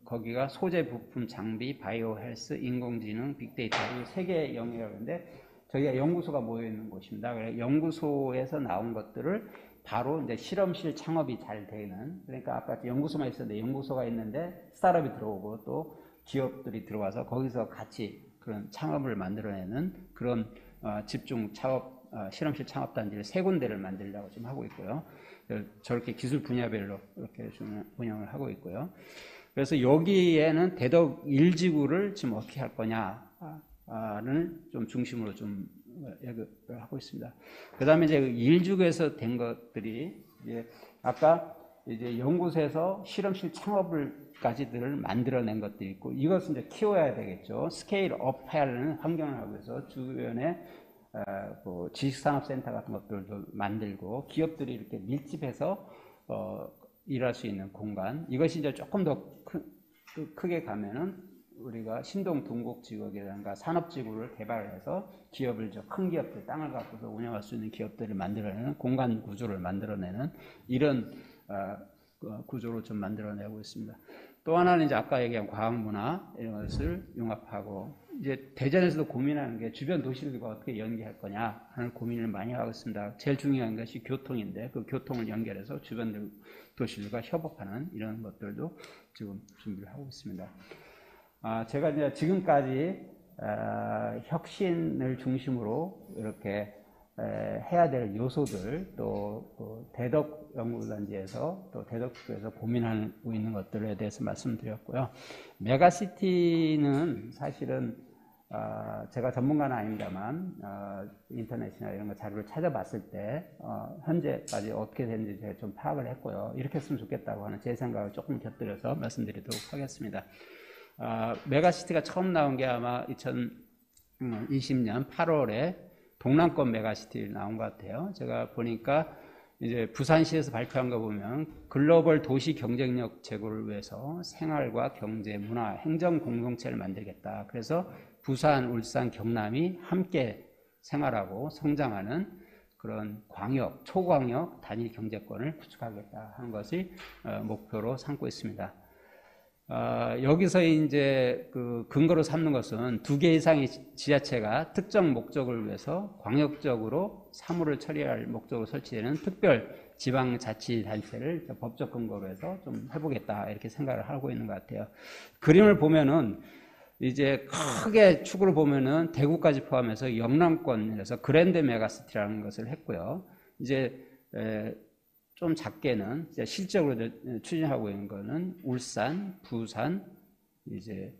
거기가 소재 부품 장비 바이오 헬스 인공지능 빅데이터 이 세 개 영역이라고 하는데 저희가 연구소가 모여 있는 곳입니다. 그래서 연구소에서 나온 것들을 바로 이제 실험실 창업이 잘 되는, 그러니까 아까 연구소만 있었는데 연구소가 있는데 스타트업이 들어오고 또 기업들이 들어와서 거기서 같이 그런 창업을 만들어내는 그런 집중 창업, 실험실 창업 단지를 3군데를 만들려고 지금 하고 있고요. 저렇게 기술 분야별로 이렇게 좀 운영을 하고 있고요. 그래서 여기에는 대덕 1지구를 지금 어떻게 할 거냐를 좀 중심으로 좀 하고 있습니다. 그 다음에 이제 1지구에서 된 것들이 이제 아까 이제 연구소에서 실험실 창업을까지들을 만들어낸 것도 있고, 이것은 이제 키워야 되겠죠. 스케일 업 해야 하는 환경을 하고 해서 주변에 지식산업센터 같은 것들도 만들고, 기업들이 이렇게 밀집해서 일할 수 있는 공간, 이것이 이제 조금 더 크게 가면은 우리가 신동 둥곡지구라든가 산업지구를 개발해서 기업을, 큰 기업들, 땅을 갖고서 운영할 수 있는 기업들을 만들어내는 공간 구조를 만들어내는 이런 구조로 좀 만들어내고 있습니다. 또 하나는 이제 아까 얘기한 과학문화 이런 것을 융합하고, 이제 대전에서도 고민하는 게 주변 도시들과 어떻게 연계할 거냐 하는 고민을 많이 하고 있습니다. 제일 중요한 것이 교통인데, 그 교통을 연결해서 주변 도시들과 협업하는 이런 것들도 지금 준비를 하고 있습니다. 제가 이제 지금까지 혁신을 중심으로 이렇게 해야 될 요소들, 또 대덕연구단지에서 또 대덕에서 고민하고 있는 것들에 대해서 말씀드렸고요. 메가시티는 사실은 제가 전문가는 아닙니다만 인터넷이나 이런 거 자료를 찾아봤을 때 현재까지 어떻게 되는지 제가 좀 파악을 했고요. 이렇게 했으면 좋겠다고 하는 제 생각을 조금 곁들여서 말씀드리도록 하겠습니다. 메가시티가 처음 나온 게 아마 2020년 8월에 동남권 메가시티 나온 것 같아요. 제가 보니까 이제 부산시에서 발표한 거 보면 글로벌 도시 경쟁력 제고를 위해서 생활과 경제, 문화, 행정 공동체를 만들겠다. 그래서 부산, 울산, 경남이 함께 생활하고 성장하는 그런 광역, 초광역 단일 경제권을 구축하겠다 하는 것이 목표로 삼고 있습니다. 여기서 이제 그 근거로 삼는 것은 2개 이상의 지자체가 특정 목적을 위해서 광역적으로 사무를 처리할 목적으로 설치되는 특별 지방자치단체를 법적 근거로 해서 좀 해보겠다 이렇게 생각을 하고 있는 것 같아요. 그림을 보면은 이제 크게 축으로 보면은 대구까지 포함해서 영남권에서 그랜드 메가시티라는 것을 했고요. 이제 좀 작게는 이제 실적으로 추진하고 있는 거는 울산, 부산, 이제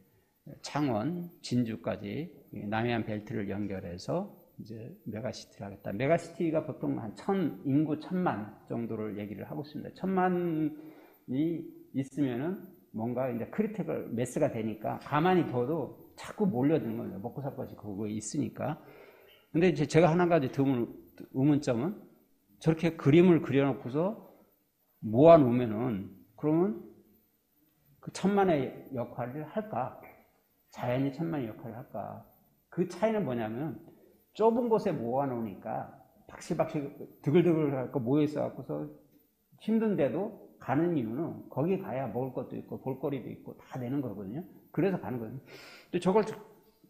창원, 진주까지 남해안 벨트를 연결해서 이제 메가시티를 하겠다. 메가시티가 보통 한 인구 1000만 정도를 얘기를 하고 있습니다. 1000만이 있으면은 뭔가 이제 크리티컬 매스가 되니까 가만히 둬도 자꾸 몰려드는 거예요. 먹고 살 것이 그거에 있으니까. 근데 이제 제가 한 가지 드문 의문점은 저렇게 그림을 그려놓고서 모아놓으면은 그러면 그 1000만의 역할을 할까? 자연이 1000만의 역할을 할까? 그 차이는 뭐냐면 좁은 곳에 모아놓으니까 박실박실 드글드글 모여있어갖고서 힘든데도 가는 이유는 거기 가야 먹을 것도 있고 볼거리도 있고 다 되는 거거든요. 그래서 가는 거예요. 근데 저걸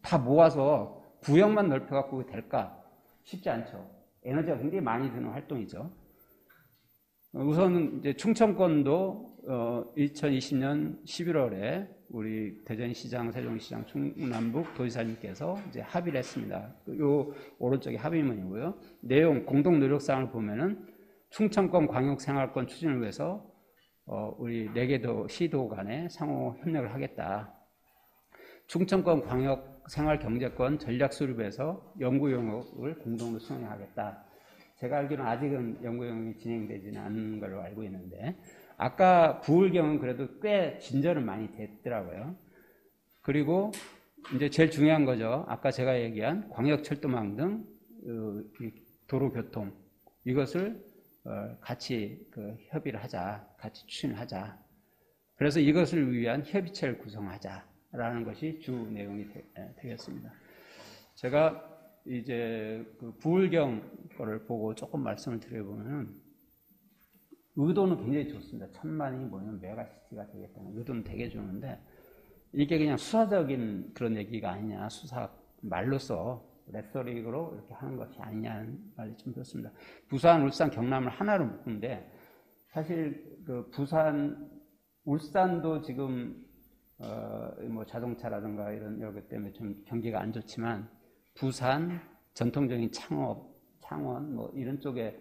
다 모아서 구역만 넓혀갖고 될까? 쉽지 않죠. 에너지가 굉장히 많이 드는 활동이죠. 우선 이제 충청권도 2020년 11월에 우리 대전시장, 세종시장, 충남북 도지사님께서 이제 합의를 했습니다. 요 오른쪽에 합의문이고요. 내용 공동 노력사항을 보면은 충청권 광역생활권 추진을 위해서 우리 4개 시도 간에 상호 협력을 하겠다. 충청권 광역생활경제권 전략 수립에서 연구 영역을 공동으로 수행하겠다. 제가 알기로는 아직은 연구 영역이 진행되지는 않는 걸로 알고 있는데, 아까 부울경은 그래도 꽤 진전은 많이 됐더라고요. 그리고 이제 제일 중요한 거죠. 아까 제가 얘기한 광역철도망 등 도로교통, 이것을 같이 협의를 하자, 같이 추진을 하자. 그래서 이것을 위한 협의체를 구성하자라는 것이 주 내용이 되겠습니다. 제가 이제 그 부울경 거를 보고 조금 말씀을 드려보면 의도는 굉장히 좋습니다. 1000만이 모이면 메가시티가 되겠다는 의도는 되게 좋은데, 이게 그냥 수사적인 그런 얘기가 아니냐, 수사 말로써 레토릭으로 이렇게 하는 것이 아니냐는 말이 좀 그렇습니다. 부산, 울산, 경남을 하나로 묶는데, 사실 그 부산, 울산도 지금 뭐 자동차라든가 이런 여러 것 때문에 좀 경기가 안 좋지만, 부산, 전통적인 창원 뭐 이런 쪽에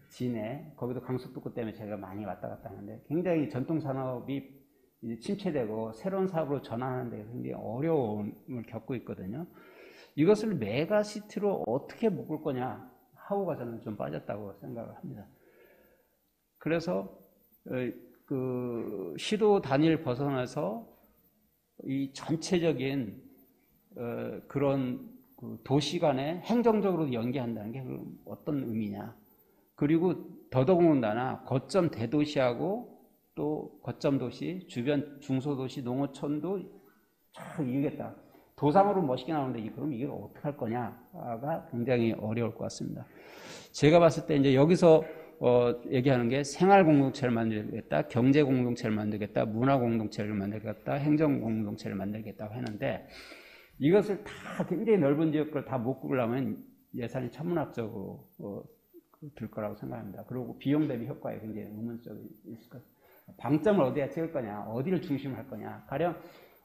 진해, 거기도 강속도로 때문에 제가 많이 왔다 갔다 하는데 굉장히 전통 산업이 이제 침체되고 새로운 사업으로 전환하는 데 굉장히 어려움을 겪고 있거든요. 이것을 메가시티로 어떻게 묶을 거냐 하고가 저는 좀 빠졌다고 생각을 합니다. 그래서 그 시도 단위를 벗어나서 이 전체적인 그런 그 도시 간에 행정적으로 연계한다는 게 어떤 의미냐. 그리고 더더군다나 거점 대도시하고 또 거점 도시, 주변 중소도시, 농어촌도 참 이기겠다. 도상으로 멋있게 나오는데 그럼 이걸 어떻게 할 거냐가 굉장히 어려울 것 같습니다. 제가 봤을 때 이제 여기서 얘기하는 게 생활 공동체를 만들겠다, 경제 공동체를 만들겠다, 문화 공동체를 만들겠다, 행정 공동체를 만들겠다고 하는데 이것을 다 굉장히 넓은 지역을 다 묶으려면 예산이 천문학적으로 들 거라고 생각합니다. 그리고 비용 대비 효과에 굉장히 의문점이 있을 것 같아요. 방점을 어디에 찍을 거냐, 어디를 중심으로 할 거냐. 가령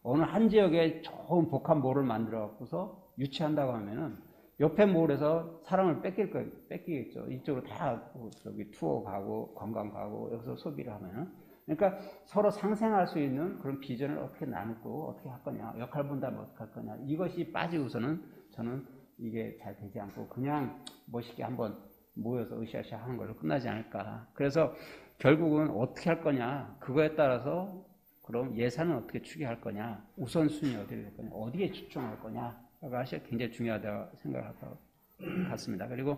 어느 한 지역에 좋은 복합몰을 만들어 갖고서 유치한다고 하면은 옆에 몰에서 사람을 뺏기겠죠. 이쪽으로 다 저기 투어 가고 관광 가고 여기서 소비를 하면은. 그러니까 서로 상생할 수 있는 그런 비전을 어떻게 나누고 어떻게 할 거냐, 역할 분담을 어떻게 할 거냐. 이것이 빠지고서는 저는 이게 잘 되지 않고 그냥 멋있게 한번 모여서 으쌰으쌰 하는 걸로 끝나지 않을까. 그래서 결국은 어떻게 할 거냐, 그거에 따라서 그럼 예산은 어떻게 추계할 거냐, 우선순위 어디를 할 거냐, 어디에 집중할 거냐가 굉장히 중요하다고 생각할 것 같습니다. 그리고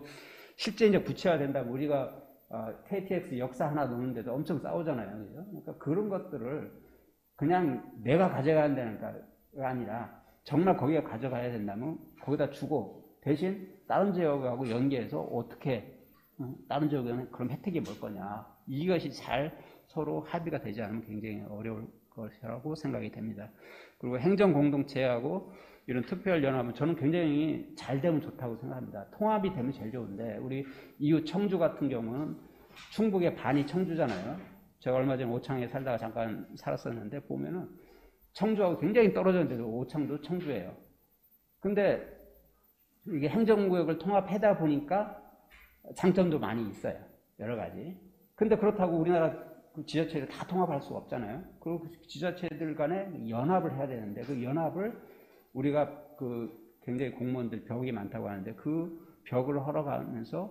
실제 이제 구체화된다면 우리가 KTX 역사 하나 놓는데도 엄청 싸우잖아요. 그죠? 그러니까 그런 것들을 그냥 내가 가져가야 되는 게 아니라 정말 거기에 가져가야 된다면 거기다 주고 대신 다른 지역하고 연계해서 어떻게 다른 지역에는 그럼 혜택이 뭘 거냐. 이것이 잘 서로 합의가 되지 않으면 굉장히 어려울 것이라고 생각이 됩니다. 그리고 행정 공동체하고 이런 특별연합은 저는 굉장히 잘 되면 좋다고 생각합니다. 통합이 되면 제일 좋은데 우리 이웃 청주 같은 경우는 충북의 반이 청주잖아요. 제가 얼마 전에 오창에 살다가 잠깐 살았었는데 보면은 청주하고 굉장히 떨어졌는데도 오창도 청주예요. 근데 이게 행정구역을 통합하다 보니까 장점도 많이 있어요. 여러 가지. 근데 그렇다고 우리나라 지자체를 다 통합할 수가 없잖아요. 그리고 그 지자체들 간에 연합을 해야 되는데 그 연합을 우리가 굉장히 공무원들 벽이 많다고 하는데 그 벽을 헐어가면서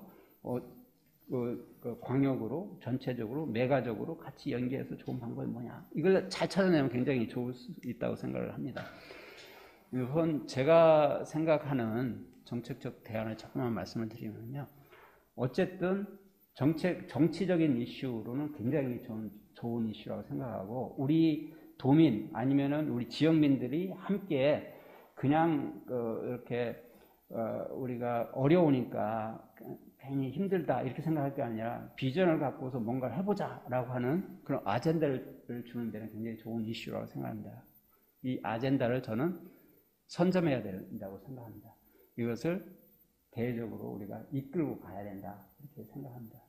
광역으로 전체적으로 메가적으로 같이 연계해서 좋은 방법이 뭐냐. 이걸 잘 찾아내면 굉장히 좋을 수 있다고 생각을 합니다. 우선 제가 생각하는 정책적 대안을 조금만 말씀을 드리면요. 어쨌든 정치적인 이슈로는 굉장히 좋은 이슈라고 생각하고 우리 도민 아니면은 우리 지역민들이 함께 그냥 이렇게 우리가 어려우니까 괜히 힘들다 이렇게 생각할 게 아니라 비전을 갖고서 뭔가를 해보자라고 하는 그런 아젠다를 주는 데는 굉장히 좋은 이슈라고 생각합니다. 이 아젠다를 저는 선점해야 된다고 생각합니다. 이것을 대외적으로 우리가 이끌고 가야 된다 이렇게 생각합니다.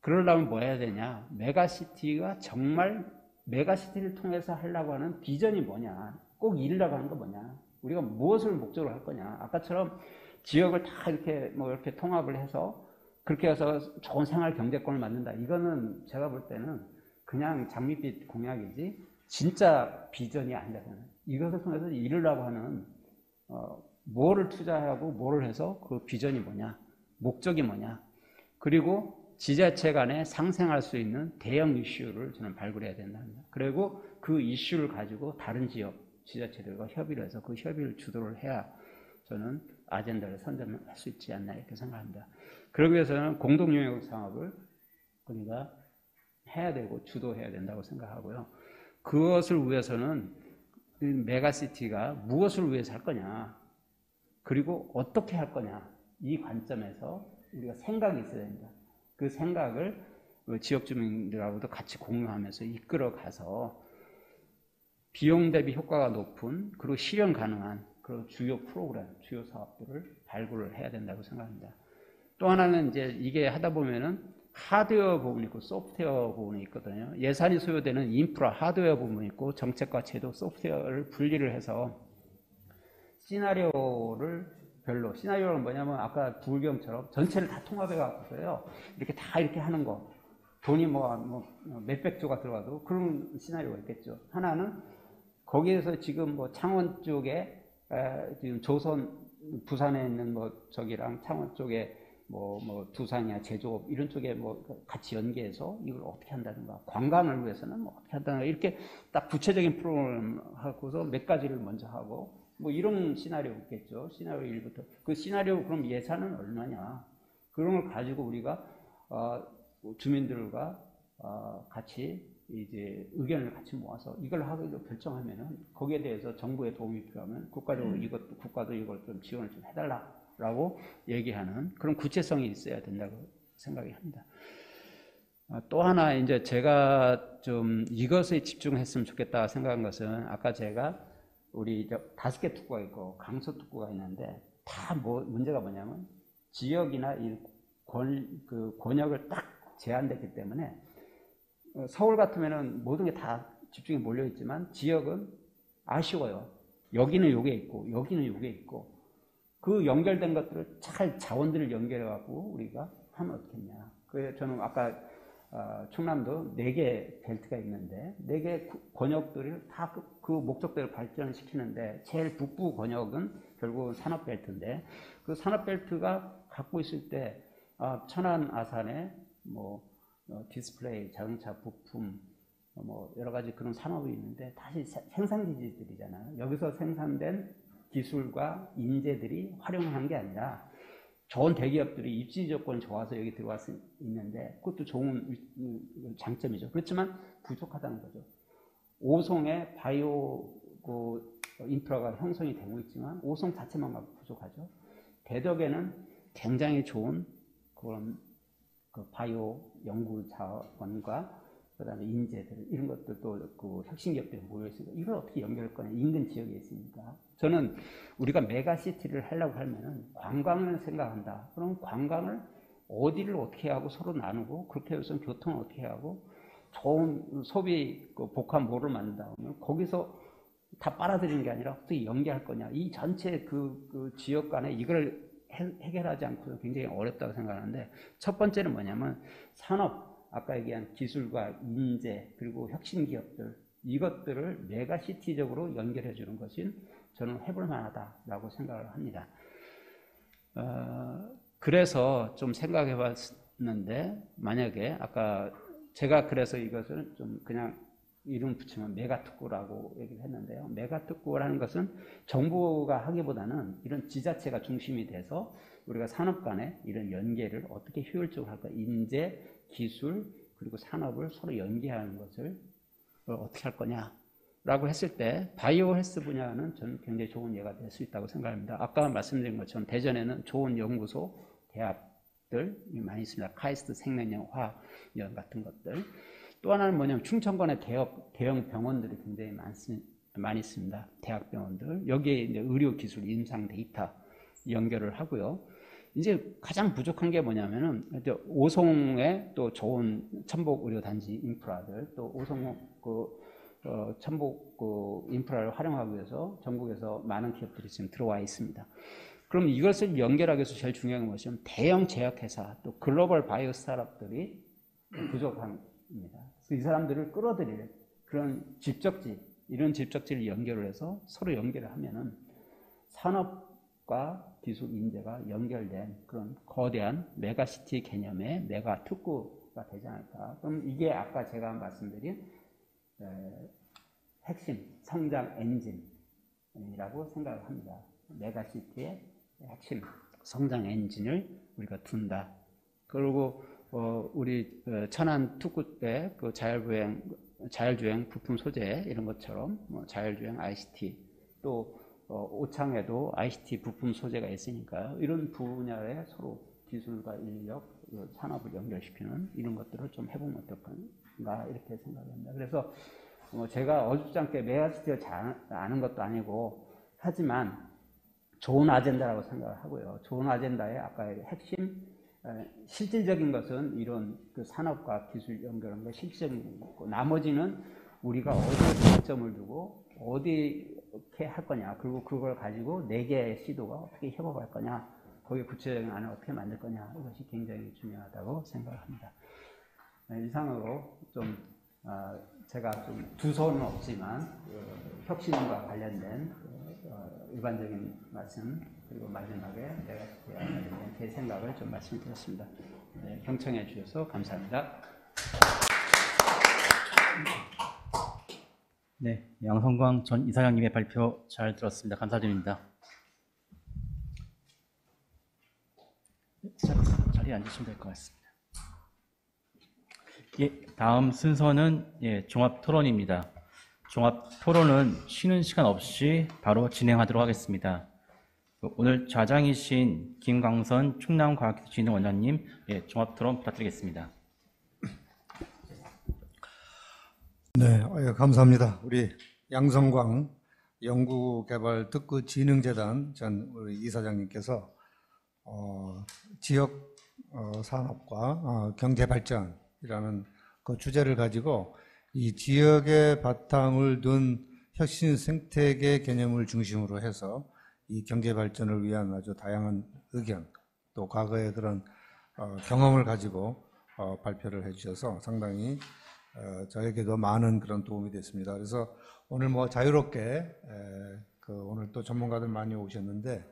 그러려면 뭐 해야 되냐? 메가시티가 정말 메가시티를 통해서 하려고 하는 비전이 뭐냐? 꼭 이루려고 하는 거 뭐냐? 우리가 무엇을 목적으로 할 거냐? 아까처럼 지역을 다 이렇게 통합을 해서 그렇게 해서 좋은 생활 경제권을 만든다. 이거는 제가 볼 때는 그냥 장밋빛 공약이지 진짜 비전이 아니다. 이것을 통해서 이루려고 하는 뭐를 투자하고 뭐를 해서 그 비전이 뭐냐? 목적이 뭐냐? 그리고 지자체 간에 상생할 수 있는 대형 이슈를 저는 발굴해야 된다. 그리고 그 이슈를 가지고 다른 지역 지자체들과 협의를 해서 그 협의를 주도를 해야 저는 아젠다를 선점할 수 있지 않나 이렇게 생각합니다. 그러기 위해서는 공동영역 사업을 우리가 해야 되고 주도해야 된다고 생각하고요. 그것을 위해서는 메가시티가 무엇을 위해서 할 거냐 그리고 어떻게 할 거냐 이 관점에서 우리가 생각이 있어야 됩니다. 그 생각을 지역 주민들하고도 같이 공유하면서 이끌어가서 비용 대비 효과가 높은 그리고 실현 가능한 그런 주요 프로그램, 주요 사업들을 발굴을 해야 된다고 생각합니다. 또 하나는 이제 이게 하다 보면은 하드웨어 부분이 있고 소프트웨어 부분이 있거든요. 예산이 소요되는 인프라, 하드웨어 부분이 있고 정책과 제도, 소프트웨어를 분리를 해서 시나리오를 별로. 시나리오는 뭐냐면 아까 불경처럼 전체를 다 통합해 갖고서요. 이렇게 다 이렇게 하는 거. 돈이 몇백조가 들어가도 그런 시나리오가 있겠죠. 하나는 거기에서 지금 창원 쪽에 지금 조선 부산에 있는 저기랑 창원 쪽에 뭐 두산이나 제조업 이런 쪽에 뭐 같이 연계해서 이걸 어떻게 한다든가, 관광을 위해서는 뭐 어떻게 한다든가, 이렇게 딱 구체적인 프로그램 하고서 몇 가지를 먼저 하고, 뭐 이런 시나리오 있겠죠. 시나리오 1부터. 그 시나리오 그럼 예산은 얼마냐? 그런 걸 가지고 우리가 주민들과 같이 이제 의견을 같이 모아서 이걸 하기로 결정하면은, 거기에 대해서 정부의 도움이 필요하면 국가도 이걸 좀 지원을 좀 해달라라고 얘기하는 그런 구체성이 있어야 된다고 생각이 합니다. 또 하나 이제 제가 좀 이것에 집중했으면 좋겠다 생각한 것은, 아까 제가 우리 5개 특구가 있고 강서 특구가 있는데, 다 문제가 뭐냐면 지역이나 권역을 딱 제한됐기 때문에, 서울 같으면은 모든 게 다 집중이 몰려 있지만 지역은 아쉬워요. 여기는 요게 있고 여기는 요게 있고, 그 연결된 것들을 잘 자원들을 연결해 갖고 우리가 하면 어떻겠냐. 그래서 저는 아까 충남도 4개 벨트가 있는데 4개 권역들을 다 그 목적대로 발전시키는데, 제일 북부 권역은 결국은 산업벨트인데, 그 산업벨트가 갖고 있을 때 천안 아산에 뭐 디스플레이, 자동차 부품, 뭐 여러 가지 그런 산업이 있는데, 다시 생산기지들이잖아요. 여기서 생산된 기술과 인재들이 활용한 게 아니라 좋은 대기업들이 입지 조건이 좋아서 여기 들어와서 있는데, 그것도 좋은 장점이죠. 그렇지만 부족하다는 거죠. 오송에 바이오 인프라가 형성이 되고 있지만 오송 자체만 부족하죠. 대덕에는 굉장히 좋은 그런 바이오 연구 자원과 그다음에 인재들, 이런 것들도 그 혁신 기업들이 모여 있으니까 이걸 어떻게 연결할 거냐. 인근 지역에 있으니까. 저는 우리가 메가시티를 하려고 하면은 관광을 생각한다. 그럼 관광을 어디를 어떻게 하고 서로 나누고, 그렇게 해서 교통을 어떻게 하고, 좋은 소비 복합몰을 만든다 하면 거기서 다 빨아들이는 게 아니라 어떻게 연계할 거냐. 이 전체 그 지역 간에 이걸 해결하지 않고서 굉장히 어렵다고 생각하는데, 첫 번째는 뭐냐면 산업, 아까 얘기한 기술과 인재, 그리고 혁신 기업들, 이것들을 메가시티적으로 연결해 주는 것이 저는 해볼 만하다라고 생각을 합니다. 그래서 좀 생각해 봤는데, 만약에 아까 제가 그래서 이것을 좀 그냥 이름 붙이면 메가특구라고 얘기를 했는데요. 메가특구라는 것은 정부가 하기보다는 이런 지자체가 중심이 돼서 우리가 산업 간에 이런 연계를 어떻게 효율적으로 할까. 인재, 기술, 그리고 산업을 서로 연계하는 것을 어떻게 할 거냐라고 했을 때, 바이오 헬스 분야는 저는 굉장히 좋은 예가 될 수 있다고 생각합니다. 아까 말씀드린 것처럼 대전에는 좋은 연구소, 대학들이 많이 있습니다. 카이스트 생명력 화학 같은 것들. 또 하나는 뭐냐면 충청권에 대형 병원들이 굉장히 많이 있습니다. 대학병원들. 여기에 이제 의료기술, 임상 데이터 연결을 하고요. 이제 가장 부족한 게 뭐냐면은, 오송에 또 좋은 천복 의료단지 인프라들, 또 오송 천복 인프라를 활용하기 위해서 전국에서 많은 기업들이 지금 들어와 있습니다. 그럼 이것을 연결하기 위해서 제일 중요한 건 뭐냐면 대형 제약회사, 또 글로벌 바이오 스타트업들이 부족합니다. 그래서 이 사람들을 끌어들일 그런 집적지, 이런 집적지를 연결을 해서 서로 연결을 하면은 산업과 기술 인재가 연결된 그런 거대한 메가시티 개념의 메가 특구가 되지 않을까. 그럼 이게 아까 제가 말씀드린 핵심 성장 엔진이라고 생각을 합니다. 메가시티의 핵심 성장 엔진을 우리가 둔다. 그리고 우리 천안 특구 때 그 자율주행 부품 소재 이런 것처럼 자율주행 ICT, 또 오창에도 ICT 부품 소재가 있으니까 이런 분야에 서로 기술과 인력, 산업을 연결시키는 이런 것들을 좀 해보면 어떨까 이렇게 생각합니다. 그래서 제가 어줍지 않게 메가시티를 잘 아는 것도 아니고 하지만 좋은 아젠다라고 생각을 하고요. 좋은 아젠다의 아까의 핵심 실질적인 것은 이런 그 산업과 기술 연결하는 거 실질적인 거고, 나머지는 우리가 어디에 관점을 두고 어디게 할 거냐, 그리고 그걸 가지고 4개의 시도가 어떻게 협업할 거냐, 거기에 구체적인 안을 어떻게 만들 거냐, 이것이 굉장히 중요하다고 생각합니다. 이상으로 좀 제가 좀 두 손은 없지만 혁신과 관련된 일반적인 말씀 그리고 마지막에 제 생각을 좀 말씀드렸습니다. 네, 경청해 주셔서 감사합니다. 네, 양성광 전 이사장님의 발표 잘 들었습니다. 감사드립니다. 자리에 앉으시면 될 것 같습니다. 예, 다음 순서는 종합 토론입니다. 종합 토론은 쉬는 시간 없이 바로 진행하도록 하겠습니다. 오늘 좌장이신 김광선 충남과학기술진흥원장님, 종합 토론 부탁드리겠습니다. 네, 감사합니다. 우리 양성광 연구개발특구진흥재단 전 우리 이사장님께서 지역 산업과 경제발전이라는 그 주제를 가지고 이 지역의 바탕을 둔 혁신 생태계 개념을 중심으로 해서 이 경제발전을 위한 아주 다양한 의견, 또 과거의 그런 경험을 가지고 발표를 해주셔서 상당히 저에게도 많은 그런 도움이 됐습니다. 그래서 오늘 뭐 자유롭게 오늘 또 전문가들 많이 오셨는데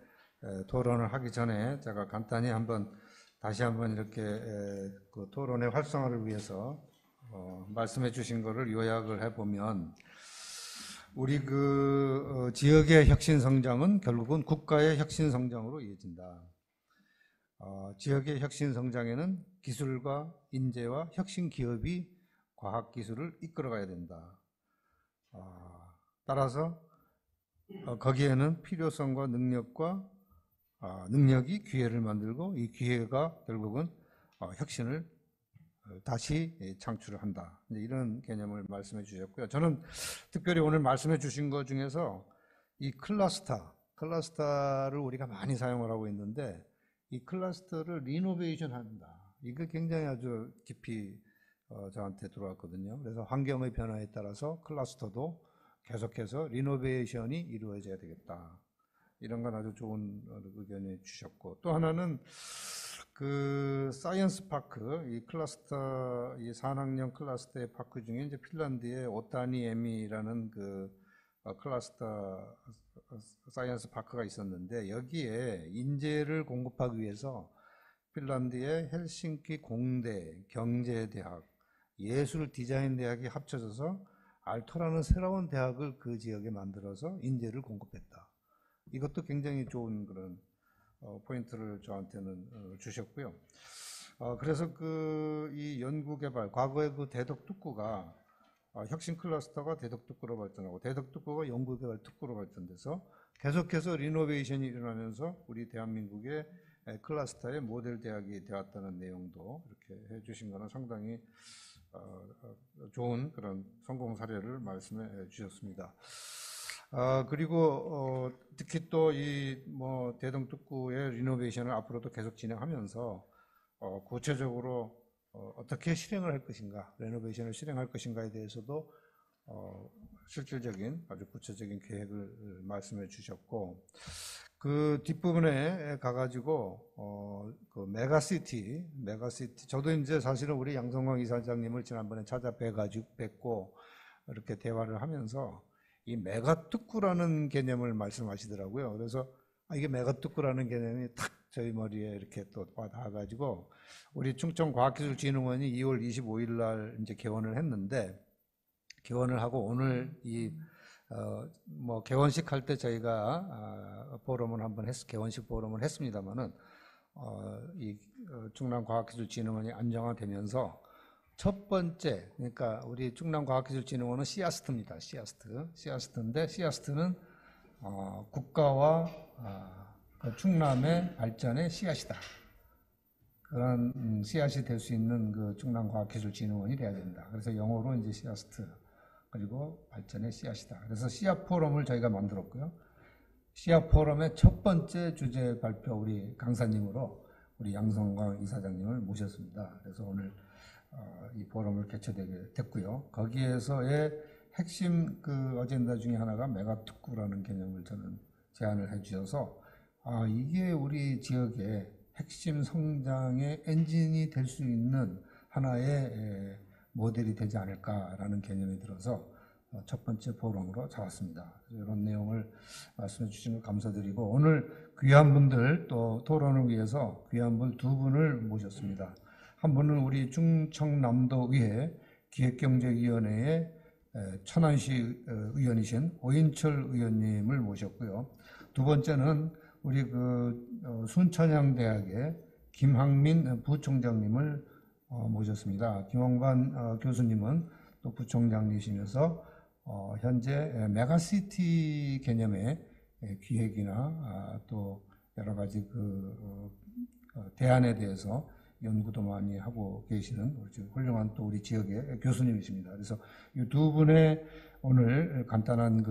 토론을 하기 전에 제가 간단히 다시 한번 이렇게 그 토론의 활성화를 위해서 말씀해 주신 거를 요약을 해보면, 우리 지역의 혁신 성장은 결국은 국가의 혁신 성장으로 이어진다. 지역의 혁신 성장에는 기술과 인재와 혁신 기업이 과학 기술을 이끌어가야 된다. 따라서 거기에는 필요성과 능력이 기회를 만들고, 이 기회가 결국은 혁신을 다시 창출을 한다. 이런 개념을 말씀해 주셨고요. 저는 특별히 오늘 말씀해 주신 것 중에서 이 클러스터를 우리가 많이 사용을 하고 있는데, 이 클러스터를 리노베이션 한다. 이거 굉장히 아주 깊이 저한테 들어왔거든요. 그래서 환경의 변화에 따라서 클러스터도 계속해서 리노베이션이 이루어져야 되겠다. 이런 건 아주 좋은 의견을 주셨고, 또 하나는 그 사이언스 파크, 이 클러스터, 이 산학령 클러스터의 파크 중에 이제 핀란드의 오타니에미라는 그 클러스터 사이언스 파크가 있었는데, 여기에 인재를 공급하기 위해서 핀란드의 헬싱키 공대, 경제대학, 예술 디자인 대학이 합쳐져서 알토라는 새로운 대학을 그 지역에 만들어서 인재를 공급했다. 이것도 굉장히 좋은 그런 포인트를 저한테는 주셨고요. 그래서 이 연구개발, 과거의 그 대덕특구가 혁신 클러스터가 대덕특구로 발전하고, 대덕특구가 연구개발 특구로 발전돼서 계속해서 리노베이션이 일어나면서 우리 대한민국의 클러스터의 모델 대학이 되었다는 내용도 이렇게 해주신 거는 상당히 좋은 그런 성공 사례를 말씀해 주셨습니다. 그리고 특히 또 대동특구의 리노베이션을 앞으로도 계속 진행하면서 구체적으로 어떻게 실행을 할 것인가, 리노베이션을 실행할 것인가에 대해서도 실질적인 아주 구체적인 계획을 말씀해 주셨고, 그 뒷부분에 가가지고 그 메가시티, 저도 이제 사실은 우리 양성광 이사장님을 지난번에 뵙고 이렇게 대화를 하면서 이 메가특구라는 개념을 말씀하시더라고요. 그래서 이게 메가특구라는 개념이 탁 저희 머리에 이렇게 또 와닿아가지고, 우리 충청과학기술진흥원이 2월 25일 날 이제 개원을 했는데, 개원을 하고 오늘 개원식 할 때 저희가 개원식 포럼을 했습니다만은, 충남과학기술진흥원이 안정화되면서 첫 번째, 그러니까 우리 충남과학기술진흥원은 씨아스트입니다. 씨아스트인데, 씨아스트는 국가와 충남의 발전의 씨앗이다. 그런 씨앗이 될 수 있는 그 충남과학기술진흥원이 돼야 된다. 그래서 영어로 이제 씨아스트, 그리고 발전의 씨앗이다. 그래서 씨앗 포럼을 저희가 만들었고요. 씨앗 포럼의 첫 번째 주제 발표 우리 강사님으로 우리 양성광 이사장님을 모셨습니다. 그래서 오늘 이 포럼을 개최되게 됐고요. 거기에서의 핵심 그 어젠다 중에 하나가 메가특구라는 개념을 저는 제안을 해주셔서, 이게 우리 지역의 핵심 성장의 엔진이 될 수 있는 하나의 모델이 되지 않을까라는 개념이 들어서 첫 번째 포럼으로 잡았습니다. 이런 내용을 말씀해 주신 걸 감사드리고, 오늘 귀한 분들 또 토론을 위해서 귀한 분 두 분을 모셨습니다. 한 분은 우리 충청남도의회 기획경제위원회의 천안시 의원이신 오인철 의원님을 모셨고요. 두 번째는 우리 순천향대학의 김학민 부총장님을 모셨습니다. 김홍관 교수님은 또 부총장이시면서 현재 메가시티 개념의 기획이나 또 여러 가지 대안에 대해서 연구도 많이 하고 계시는 훌륭한 또 우리 지역의 교수님이십니다. 그래서 이 두 분의 오늘 간단한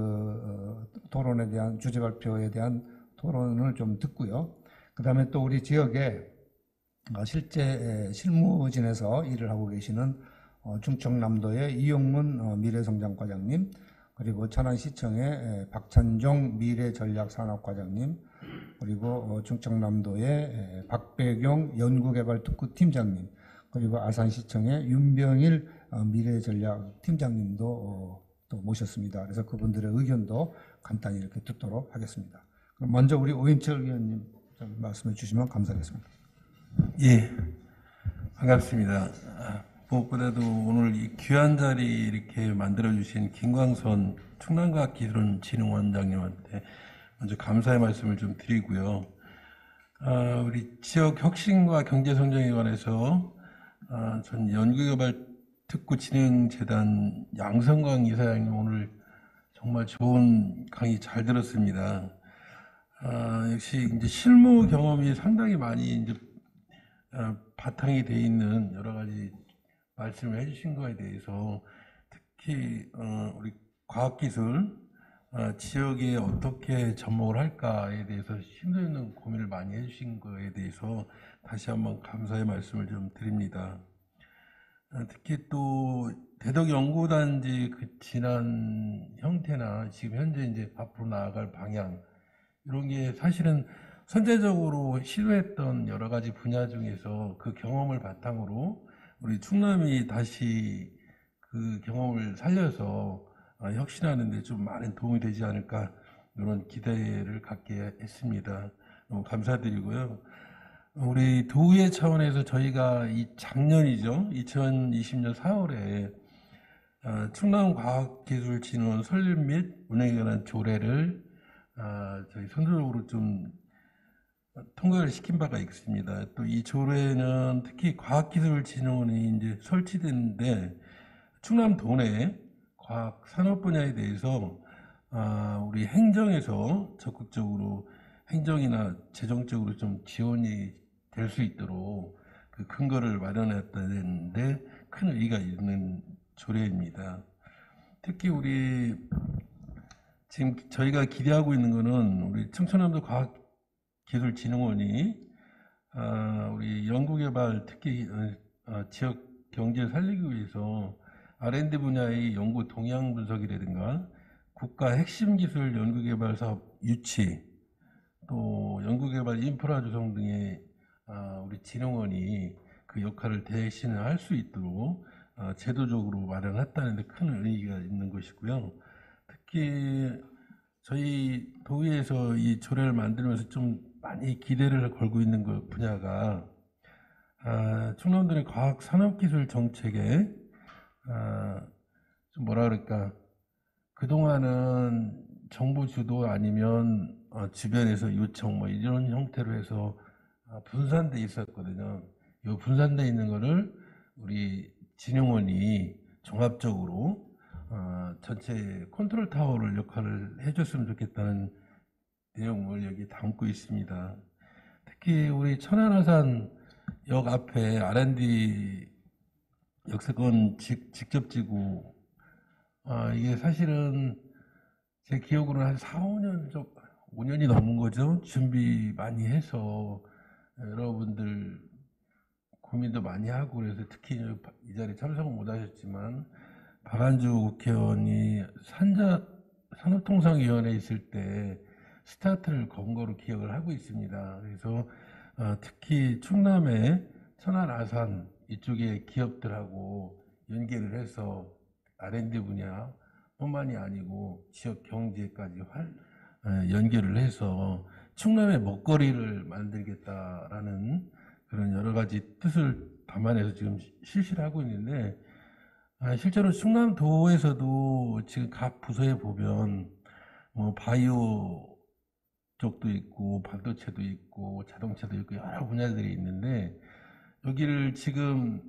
토론에 대한 주제 발표에 대한 토론을 좀 듣고요. 그 다음에 또 우리 지역에 실제 실무진에서 일을 하고 계시는 충청남도의 이용문 미래성장과장님, 그리고 천안시청의 박찬종 미래전략산업과장님, 그리고 충청남도의 박배경 연구개발특구팀장님, 그리고 아산시청의 윤병일 미래전략팀장님도 또 모셨습니다. 그래서 그분들의 의견도 간단히 이렇게 듣도록 하겠습니다. 그럼 먼저 우리 오인철 의원님 좀 말씀해 주시면 감사하겠습니다. 예, 반갑습니다. 무엇보다도 오늘 이 귀한 자리 이렇게 만들어주신 김광선 충남과학기술진흥원장님한테 먼저 감사의 말씀을 좀 드리고요. 우리 지역 혁신과 경제성장에 관해서 전 연구개발특구진흥재단 양성광 이사장님 오늘 정말 좋은 강의 잘 들었습니다. 역시 이제 실무 경험이 상당히 많이 이제 바탕이 돼 있는 여러 가지 말씀을 해주신 거에 대해서 특히 우리 과학기술 지역에 어떻게 접목을 할까에 대해서 심도 있는 고민을 많이 해주신 거에 대해서 다시 한번 감사의 말씀을 좀 드립니다. 특히 또 대덕연구단지 지난 형태나 지금 현재 이제 앞으로 나아갈 방향 이런 게 사실은 선제적으로 시도했던 여러 가지 분야 중에서 그 경험을 바탕으로 우리 충남이 다시 그 경험을 살려서 혁신하는 데 좀 많은 도움이 되지 않을까 이런 기대를 갖게 했습니다. 너무 감사드리고요. 우리 도의회 차원에서 저희가 작년이죠. 2020년 4월에 충남과학기술진흥원 설립 및 운영에 관한 조례를 저희 선도적으로 좀 통과를 시킨 바가 있습니다. 또 이 조례는 특히 과학기술진흥원이 이제 설치됐는데 충남 도내 과학 산업 분야에 대해서 우리 행정에서 적극적으로 행정이나 재정적으로 좀 지원이 될 수 있도록 그 근거를 마련했다는데 큰 의의가 있는 조례입니다. 특히 우리 지금 저희가 기대하고 있는 것은 우리 충청남도 과학기술진흥원이 우리 연구개발 특히 지역 경제를 살리기 위해서 R&D 분야의 연구 동향 분석이라든가 국가 핵심 기술 연구개발 사업 유치 또 연구개발 인프라 조성 등의 우리 진흥원이 그 역할을 대신을 할 수 있도록 제도적으로 마련했다는 데 큰 의의가 있는 것이고요. 특히 저희 도의에서 이 조례를 만들면서 좀 많이 기대를 걸고 있는 그 분야가 충남도의 과학산업기술 정책에 좀 뭐라 그럴까 그동안은 정부 주도 아니면 주변에서 요청 뭐 이런 형태로 해서 분산돼 있었거든요. 이 분산돼 있는 거를 우리 진흥원이 종합적으로 전체 컨트롤 타워를 역할을 해줬으면 좋겠다는 내용을 여기 담고 있습니다. 특히 우리 천안아산 역 앞에 R&D 역세권 직접 지구 이게 사실은 제 기억으로는 한 5년이 넘은 거죠. 준비 많이 해서 여러분들 고민도 많이 하고 그래서 특히 이 자리에 참석은 못 하셨지만 박안주 국회의원이 산업통상위원회에 있을 때 스타트를 건 거로 기억을 하고 있습니다. 그래서 특히 충남의 천안, 아산 이쪽의 기업들하고 연계를 해서 R&D 분야 뿐만이 아니고 지역 경제까지 연결을 해서 충남의 먹거리를 만들겠다라는 그런 여러 가지 뜻을 담아내서 지금 실시를 하고 있는데, 실제로 충남도에서도 지금 각 부서에 보면 뭐 바이오 쪽도 있고 반도체도 있고 자동차도 있고 여러 분야들이 있는데, 여기를 지금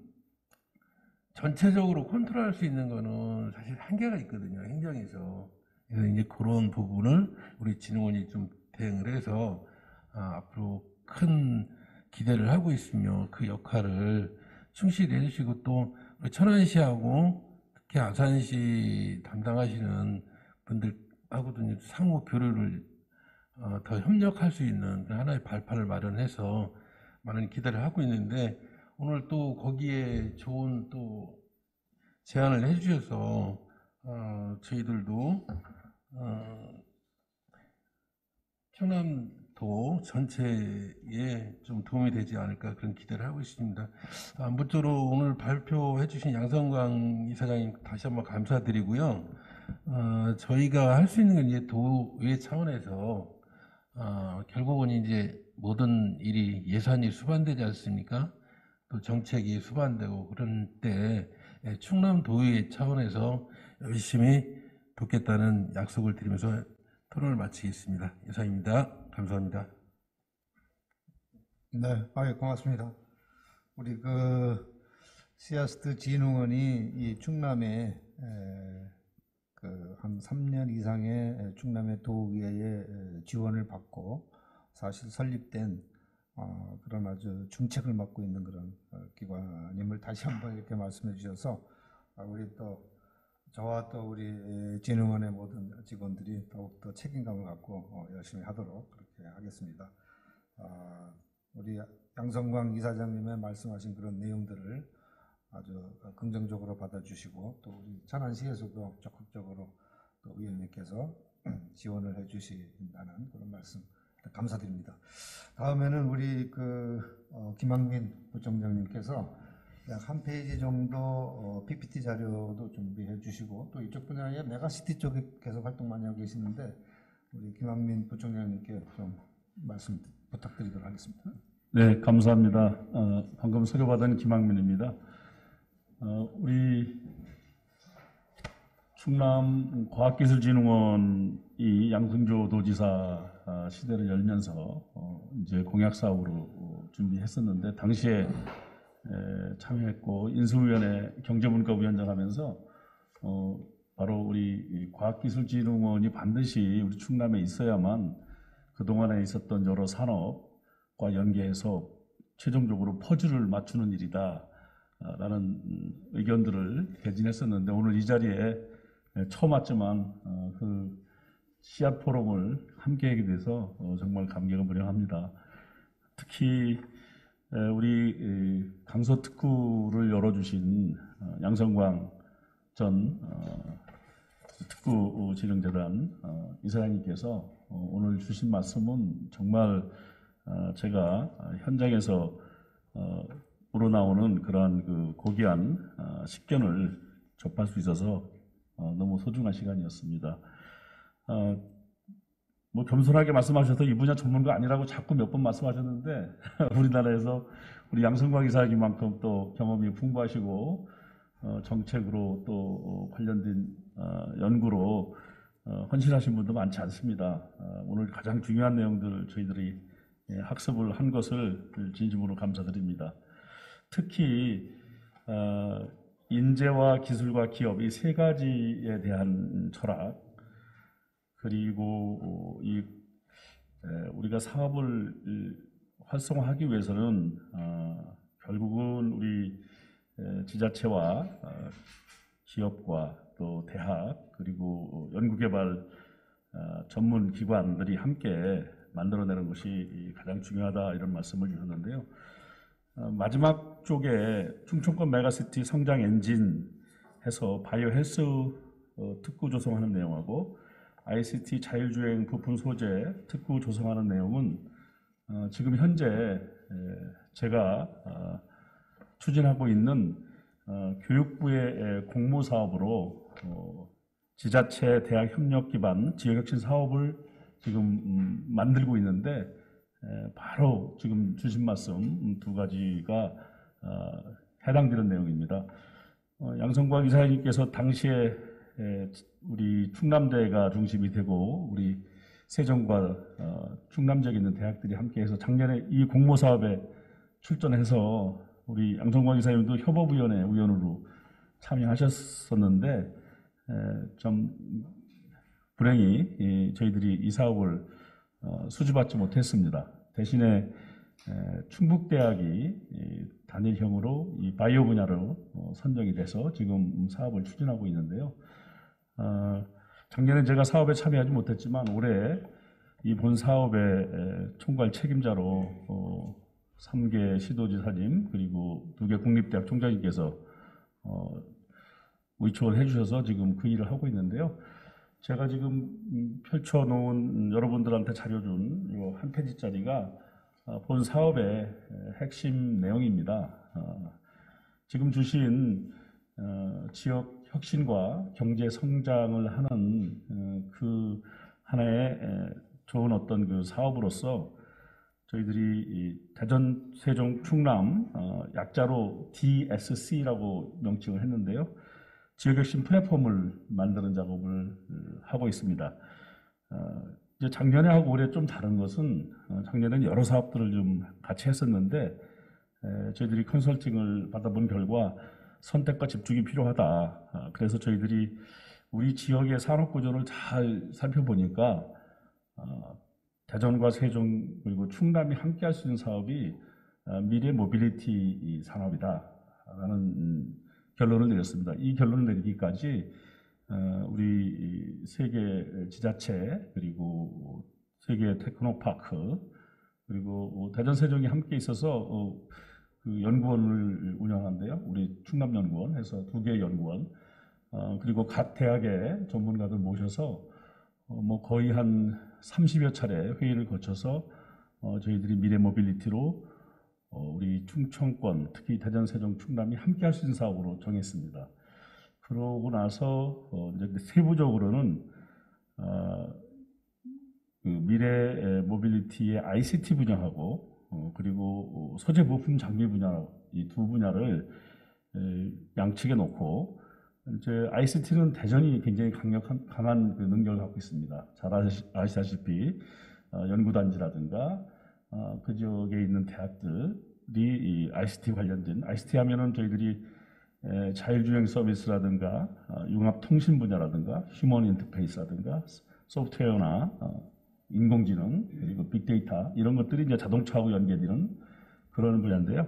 전체적으로 컨트롤할 수 있는 거는 사실 한계가 있거든요, 행정에서. 그래서 이제 그런 부분을 우리 진흥원이 좀 대응을 해서 앞으로 큰 기대를 하고 있으며, 그 역할을 충실히 해주시고, 또 우리 천안시하고 특히 아산시 담당하시는 분들하고도 상호 교류를 더 협력할 수 있는 하나의 발판을 마련해서 많은 기대를 하고 있는데, 오늘 또 거기에 좋은 또 제안을 해주셔서 저희들도 충남도 전체에 좀 도움이 되지 않을까 그런 기대를 하고 있습니다. 아무쪼록 오늘 발표해 주신 양성광 이사장님 다시 한번 감사드리고요. 저희가 할 수 있는 건 이제 도의 차원에서 결국은 이제 모든 일이 예산이 수반되지 않습니까? 또 정책이 수반되고 그런 때 충남도의 차원에서 열심히 돕겠다는 약속을 드리면서 토론을 마치겠습니다. 이상입니다. 감사합니다. 네, 고맙습니다. 우리 시아스트 진흥원이 이 충남에 한 3년 이상의 충남의 도의회의 지원을 받고 사실 설립된 그런 아주 중책을 맡고 있는 그런 기관임을 다시 한번 이렇게 말씀해 주셔서 우리 또 저와 또 우리 진흥원의 모든 직원들이 더욱더 책임감을 갖고 열심히 하도록 그렇게 하겠습니다. 우리 양성광 이사장님의 말씀하신 그런 내용들을 아주 긍정적으로 받아주시고, 또 우리 천안시에서도 적극적으로 또 의원님께서 지원을 해주신다는 그런 말씀 감사드립니다. 다음에는 우리 김학민 부총장님께서 약 한 페이지 정도 PPT 자료도 준비해 주시고, 또 이쪽 분야의 메가시티 쪽에 계속 활동 많이 하고 계시는데 우리 김학민 부총장님께 좀 말씀 부탁드리도록 하겠습니다. 네, 감사합니다. 방금 소개받은 김학민입니다. 우리 충남 과학기술진흥원이 양승조 도지사 시대를 열면서 이제 공약 사업으로 준비했었는데, 당시에 참여했고 인수위원회 경제문과위원장 하면서 바로 우리 과학기술진흥원이 반드시 우리 충남에 있어야만 그동안에 있었던 여러 산업과 연계해서 최종적으로 퍼즐을 맞추는 일이다 라는 의견들을 개진했었는데, 오늘 이 자리에 처음 왔지만 그 씨앗 포럼을 함께 하게 돼서 정말 감개가 무량합니다. 특히 우리 강서 특구를 열어주신 양성광 전 특구 진흥재단 이사장님께서 오늘 주신 말씀은 정말 제가 현장에서 우러나오는 그러한 고귀한 식견을 접할 수 있어서 너무 소중한 시간이었습니다. 뭐 겸손하게 말씀하셔서 이 분야 전문가 아니라고 자꾸 몇 번 말씀하셨는데 우리나라에서 우리 양성광 이사님만큼 또 경험이 풍부하시고 정책으로 또 관련된 연구로 헌신하신 분도 많지 않습니다. 오늘 가장 중요한 내용들 저희들이 학습을 한 것을 진심으로 감사드립니다. 특히 인재와 기술과 기업 이 세 가지에 대한 철학, 그리고 우리가 사업을 활성화하기 위해서는 결국은 우리 지자체와 기업과 또 대학 그리고 연구개발 전문 기관들이 함께 만들어내는 것이 가장 중요하다, 이런 말씀을 주셨는데요. 마지막 쪽에 충청권 메가시티 성장 엔진 해서 바이오 헬스 특구 조성하는 내용하고 ICT 자율주행 부품 소재 특구 조성하는 내용은 지금 현재 제가 추진하고 있는 교육부의 공모 사업으로 지자체 대학 협력 기반 지역혁신 사업을 지금 만들고 있는데 바로 지금 주신 말씀 두 가지가 해당되는 내용입니다. 양성광 이사님께서 당시에 우리 충남대가 중심이 되고 우리 세종과 충남 지역에 있는 대학들이 함께해서 작년에 이 공모 사업에 출전해서 우리 양성광 이사님도 협업위원회 위원으로 참여하셨었는데 좀 불행히 저희들이 이 사업을 수주받지 못했습니다. 대신에 충북대학이 단일형으로 이 바이오 분야로 선정이 돼서 지금 사업을 추진하고 있는데요. 작년에 제가 사업에 참여하지 못했지만 올해 이 본 사업의 총괄 책임자로 3개 시도지사님 그리고 2개 국립대학 총장님께서 의총을 해주셔서 지금 그 일을 하고 있는데요. 제가 지금 펼쳐놓은 여러분들한테 자료 준 한 페이지짜리가 본 사업의 핵심 내용입니다. 지금 주신 지역 혁신과 경제 성장을 하는 그 하나의 좋은 어떤 그 사업으로서 저희들이 대전, 세종, 충남 약자로 DSC라고 명칭을 했는데요. 지역혁신 플랫폼을 만드는 작업을 하고 있습니다. 이제 작년에 하고 올해 좀 다른 것은 작년에는 여러 사업들을 좀 같이 했었는데 저희들이 컨설팅을 받아본 결과 선택과 집중이 필요하다. 그래서 저희들이 우리 지역의 산업 구조를 잘 살펴보니까 대전과 세종 그리고 충남이 함께할 수 있는 사업이 미래 모빌리티 산업이다라는 결론을 내렸습니다. 이 결론을 내리기까지 우리 세계 지자체 그리고 세계 테크노파크 그리고 대전 세종이 함께 있어서 그 연구원을 운영하는데요. 우리 충남연구원 해서 2개의 연구원 그리고 각 대학의 전문가들 모셔서 뭐 거의 한 30여 차례 회의를 거쳐서 저희들이 미래 모빌리티로 우리 충청권 특히 대전, 세종, 충남이 함께할 수 있는 사업으로 정했습니다. 그러고 나서 이제 세부적으로는 그 미래 모빌리티의 ICT 분야하고 그리고 소재 부품 장비 분야 이 두 분야를 양측에 놓고 이제 ICT는 대전이 굉장히 강한 그 능력을 갖고 있습니다. 잘 아시다시피 연구단지라든가 그 지역에 있는 대학들이 이 ICT 관련된 ICT 하면은 저희들이 자율주행 서비스라든가 융합통신 분야라든가 휴먼 인터페이스라든가 소프트웨어나 인공지능 그리고 빅데이터 이런 것들이 이제 자동차하고 연계되는 그런 분야인데요.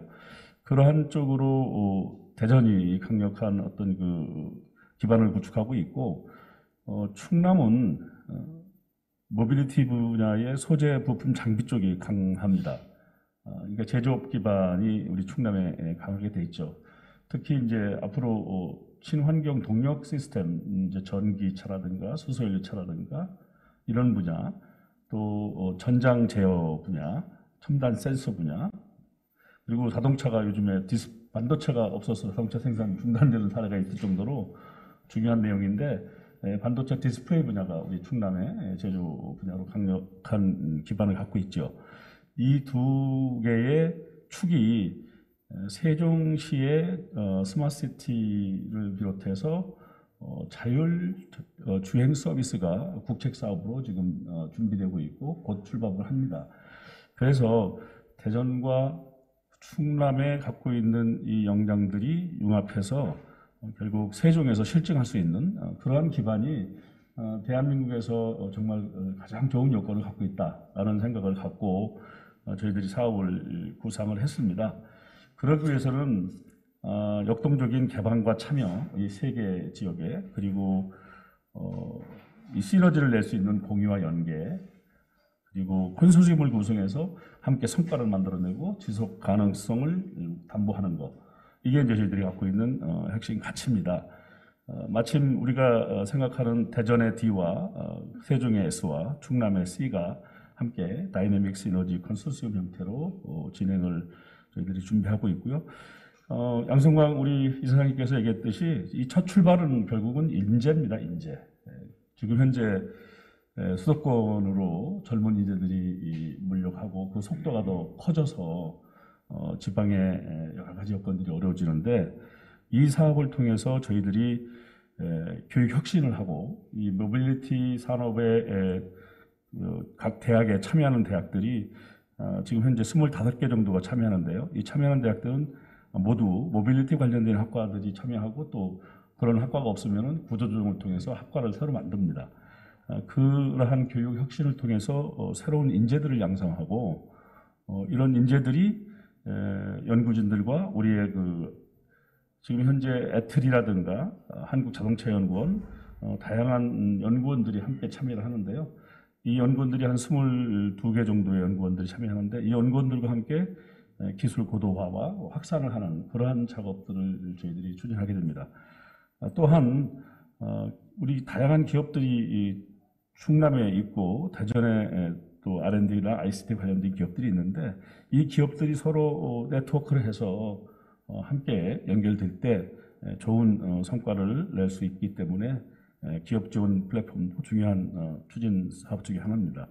그러한 쪽으로 대전이 강력한 어떤 그 기반을 구축하고 있고 충남은 모빌리티 분야의 소재 부품 장비 쪽이 강합니다. 그러니까 제조업 기반이 우리 충남에 강하게 돼 있죠. 특히 이제 앞으로 친환경 동력 시스템, 이제 전기차라든가 수소연료차라든가 이런 분야, 또 전장 제어 분야, 첨단 센서 분야, 그리고 자동차가 요즘에 반도체가 없어서 자동차 생산 중단되는 사례가 있을 정도로 중요한 내용인데 반도체 디스플레이 분야가 우리 충남의 제조 분야로 강력한 기반을 갖고 있죠. 이 2개의 축이 세종시의 스마트시티를 비롯해서 자율 주행 서비스가 국책 사업으로 지금 준비되고 있고 곧 출범을 합니다. 그래서 대전과 충남에 갖고 있는 이 역량들이 융합해서 결국 세종에서 실증할 수 있는 그러한 기반이 대한민국에서 정말 가장 좋은 여건을 갖고 있다라는 생각을 갖고 저희들이 사업을 구상을 했습니다. 그러기 위해서는 역동적인 개방과 참여 이 3개 지역에 그리고 이 시너지를 낼 수 있는 공유와 연계 그리고 컨소시엄을 구성해서 함께 성과를 만들어내고 지속 가능성을 담보하는 것 이게 이제 저희들이 갖고 있는 핵심 가치입니다. 마침 우리가 생각하는 대전의 D와 세종의 S와 충남의 C가 함께 다이내믹 시너지 컨소시엄 형태로 진행을 저희들이 준비하고 있고요. 양성광 우리 이사장님께서 얘기했듯이 이 첫 출발은 결국은 인재입니다. 인재. 지금 현재 수도권으로 젊은 인재들이 몰려가고 그 속도가 더 커져서 지방의 여러 가지 여건들이 어려워지는데 이 사업을 통해서 저희들이 교육 혁신을 하고 이 모빌리티 산업에 각 대학에 참여하는 대학들이 지금 현재 25개 정도가 참여하는데요. 이 참여하는 대학들은 모두 모빌리티 관련된 학과들이 참여하고 또 그런 학과가 없으면 구조조정을 통해서 학과를 새로 만듭니다. 그러한 교육 혁신을 통해서 새로운 인재들을 양성하고 이런 인재들이 연구진들과 우리의 지금 현재 애틀이라든가 한국자동차연구원 다양한 연구원들이 함께 참여를 하는데요. 이 연구원들이 한 22개 정도의 연구원들이 참여하는데 이 연구원들과 함께 기술 고도화와 확산을 하는 그러한 작업들을 저희들이 추진하게 됩니다. 또한 우리 다양한 기업들이 충남에 있고 대전에 또 R&D나 ICT 관련된 기업들이 있는데 이 기업들이 서로 네트워크를 해서 함께 연결될 때 좋은 성과를 낼 수 있기 때문에 기업 지원 플랫폼도 중요한 추진 사업 중에 하나입니다.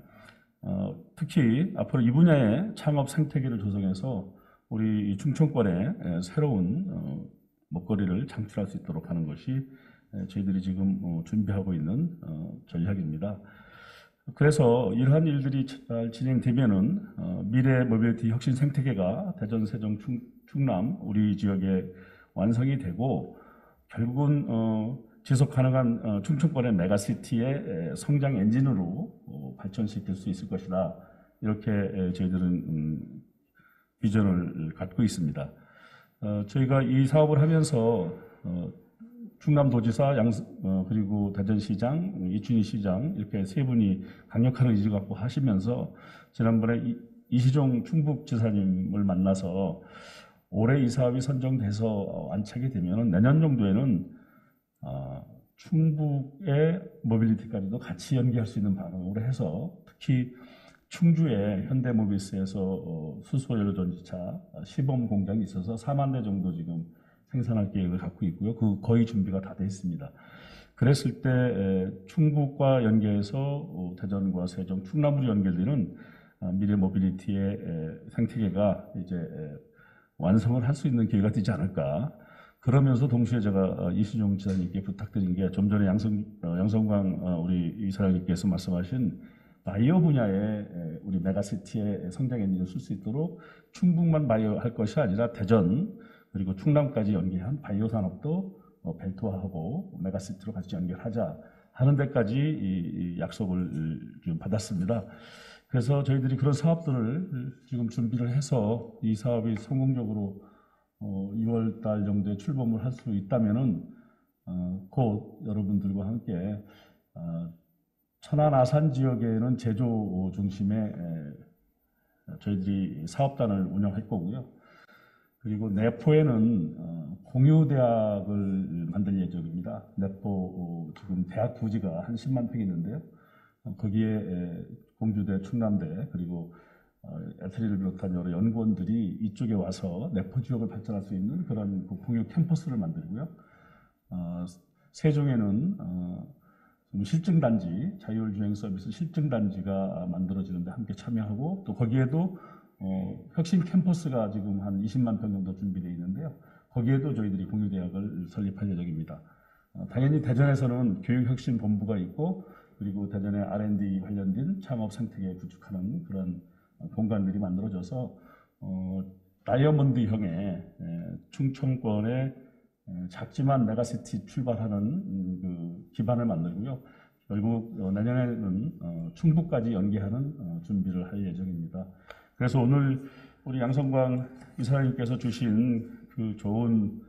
특히 앞으로 이 분야의 창업 생태계를 조성해서 우리 충청권에 새로운 먹거리를 창출할 수 있도록 하는 것이 저희들이 지금 준비하고 있는 전략입니다. 그래서 이러한 일들이 잘 진행되면은 미래 모빌리티 혁신 생태계가 대전, 세종, 충남 우리 지역에 완성이 되고 결국은 지속 가능한 충청권의 메가시티의 성장 엔진으로 발전시킬 수 있을 것이다. 이렇게 저희들은 비전을 갖고 있습니다. 저희가 이 사업을 하면서 충남도지사 그리고 대전시장, 이춘희 시장 이렇게 세 분이 강력한 의지 갖고 하시면서 지난번에 이시종 충북지사님을 만나서 올해 이 사업이 선정돼서 안착이 되면 내년 정도에는 충북의 모빌리티까지도 같이 연계할 수 있는 방향으로 해서 특히 충주의 현대모비스에서 수소연료전지차 시범 공장이 있어서 4만 대 정도 지금 생산할 계획을 갖고 있고요. 거의 준비가 다 돼 있습니다. 그랬을 때 충북과 연계해서 대전과 세종, 충남으로 연결되는 미래 모빌리티의 생태계가 이제 완성을 할 수 있는 기회가 되지 않을까. 그러면서 동시에 제가 이시종 지사님께 부탁드린 게 좀 전에 양성광 우리 이사장님께서 말씀하신 바이오 분야에 우리 메가시티의 성장 엔진을 쓸 수 있도록 충북만 바이오 할 것이 아니라 대전 그리고 충남까지 연계한 바이오 산업도 벨트화하고 메가시티로 같이 연결하자 하는 데까지 이 약속을 지금 받았습니다. 그래서 저희들이 그런 사업들을 지금 준비를 해서 이 사업이 성공적으로 6월 달 정도에 출범을 할 수 있다면은 곧 여러분들과 함께 천안 아산 지역에는 제조 중심의 저희들이 사업단을 운영할 거고요. 그리고 내포에는 공유대학을 만들 예정입니다. 내포 지금 대학 부지가 한 10만 평이 있는데요. 거기에 공주대, 충남대 그리고 애트리를 비롯한 여러 연구원들이 이쪽에 와서 내포 지역을 발전할 수 있는 그런 공유 캠퍼스를 만들고요. 세종에는 실증단지, 자율주행 서비스 실증단지가 만들어지는데 함께 참여하고 또 거기에도 혁신 캠퍼스가 지금 한 20만 평 정도 준비되어 있는데요. 거기에도 저희들이 공유대학을 설립할 예정입니다. 당연히 대전에서는 교육혁신본부가 있고 그리고 대전의 R&D 관련된 창업 생태계 구축하는 그런 공간들이 만들어져서 다이아몬드형의 충청권의 작지만 메가시티 출발하는 그 기반을 만들고요. 결국 내년에는 충북까지 연계하는 준비를 할 예정입니다. 그래서 오늘 우리 양성광 이사장님께서 주신 그 좋은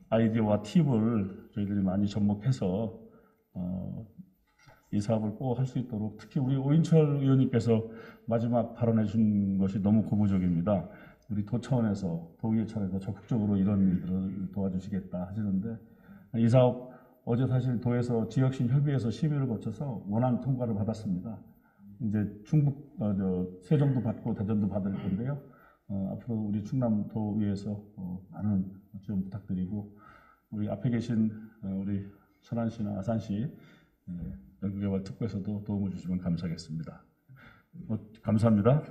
아이디어와 팁을 저희들이 많이 접목해서 이 사업을 꼭 할 수 있도록 특히 우리 오인철 의원님께서 마지막 발언해 준 것이 너무 고무적입니다. 우리 도 차원에서 도의회 차원에서 적극적으로 이런 일들을 도와주시겠다 하시는데 이 사업 어제 사실 도에서 지역신 협의회에서 심의를 거쳐서 원안 통과를 받았습니다. 이제 충북 세종도 받고 대전도 받을 건데요. 앞으로 우리 충남도의회에서 많은 지원 부탁드리고 우리 앞에 계신 우리 천안시나 아산시 연구개발 특구에서도 도움을 주시면 감사하겠습니다. 감사합니다.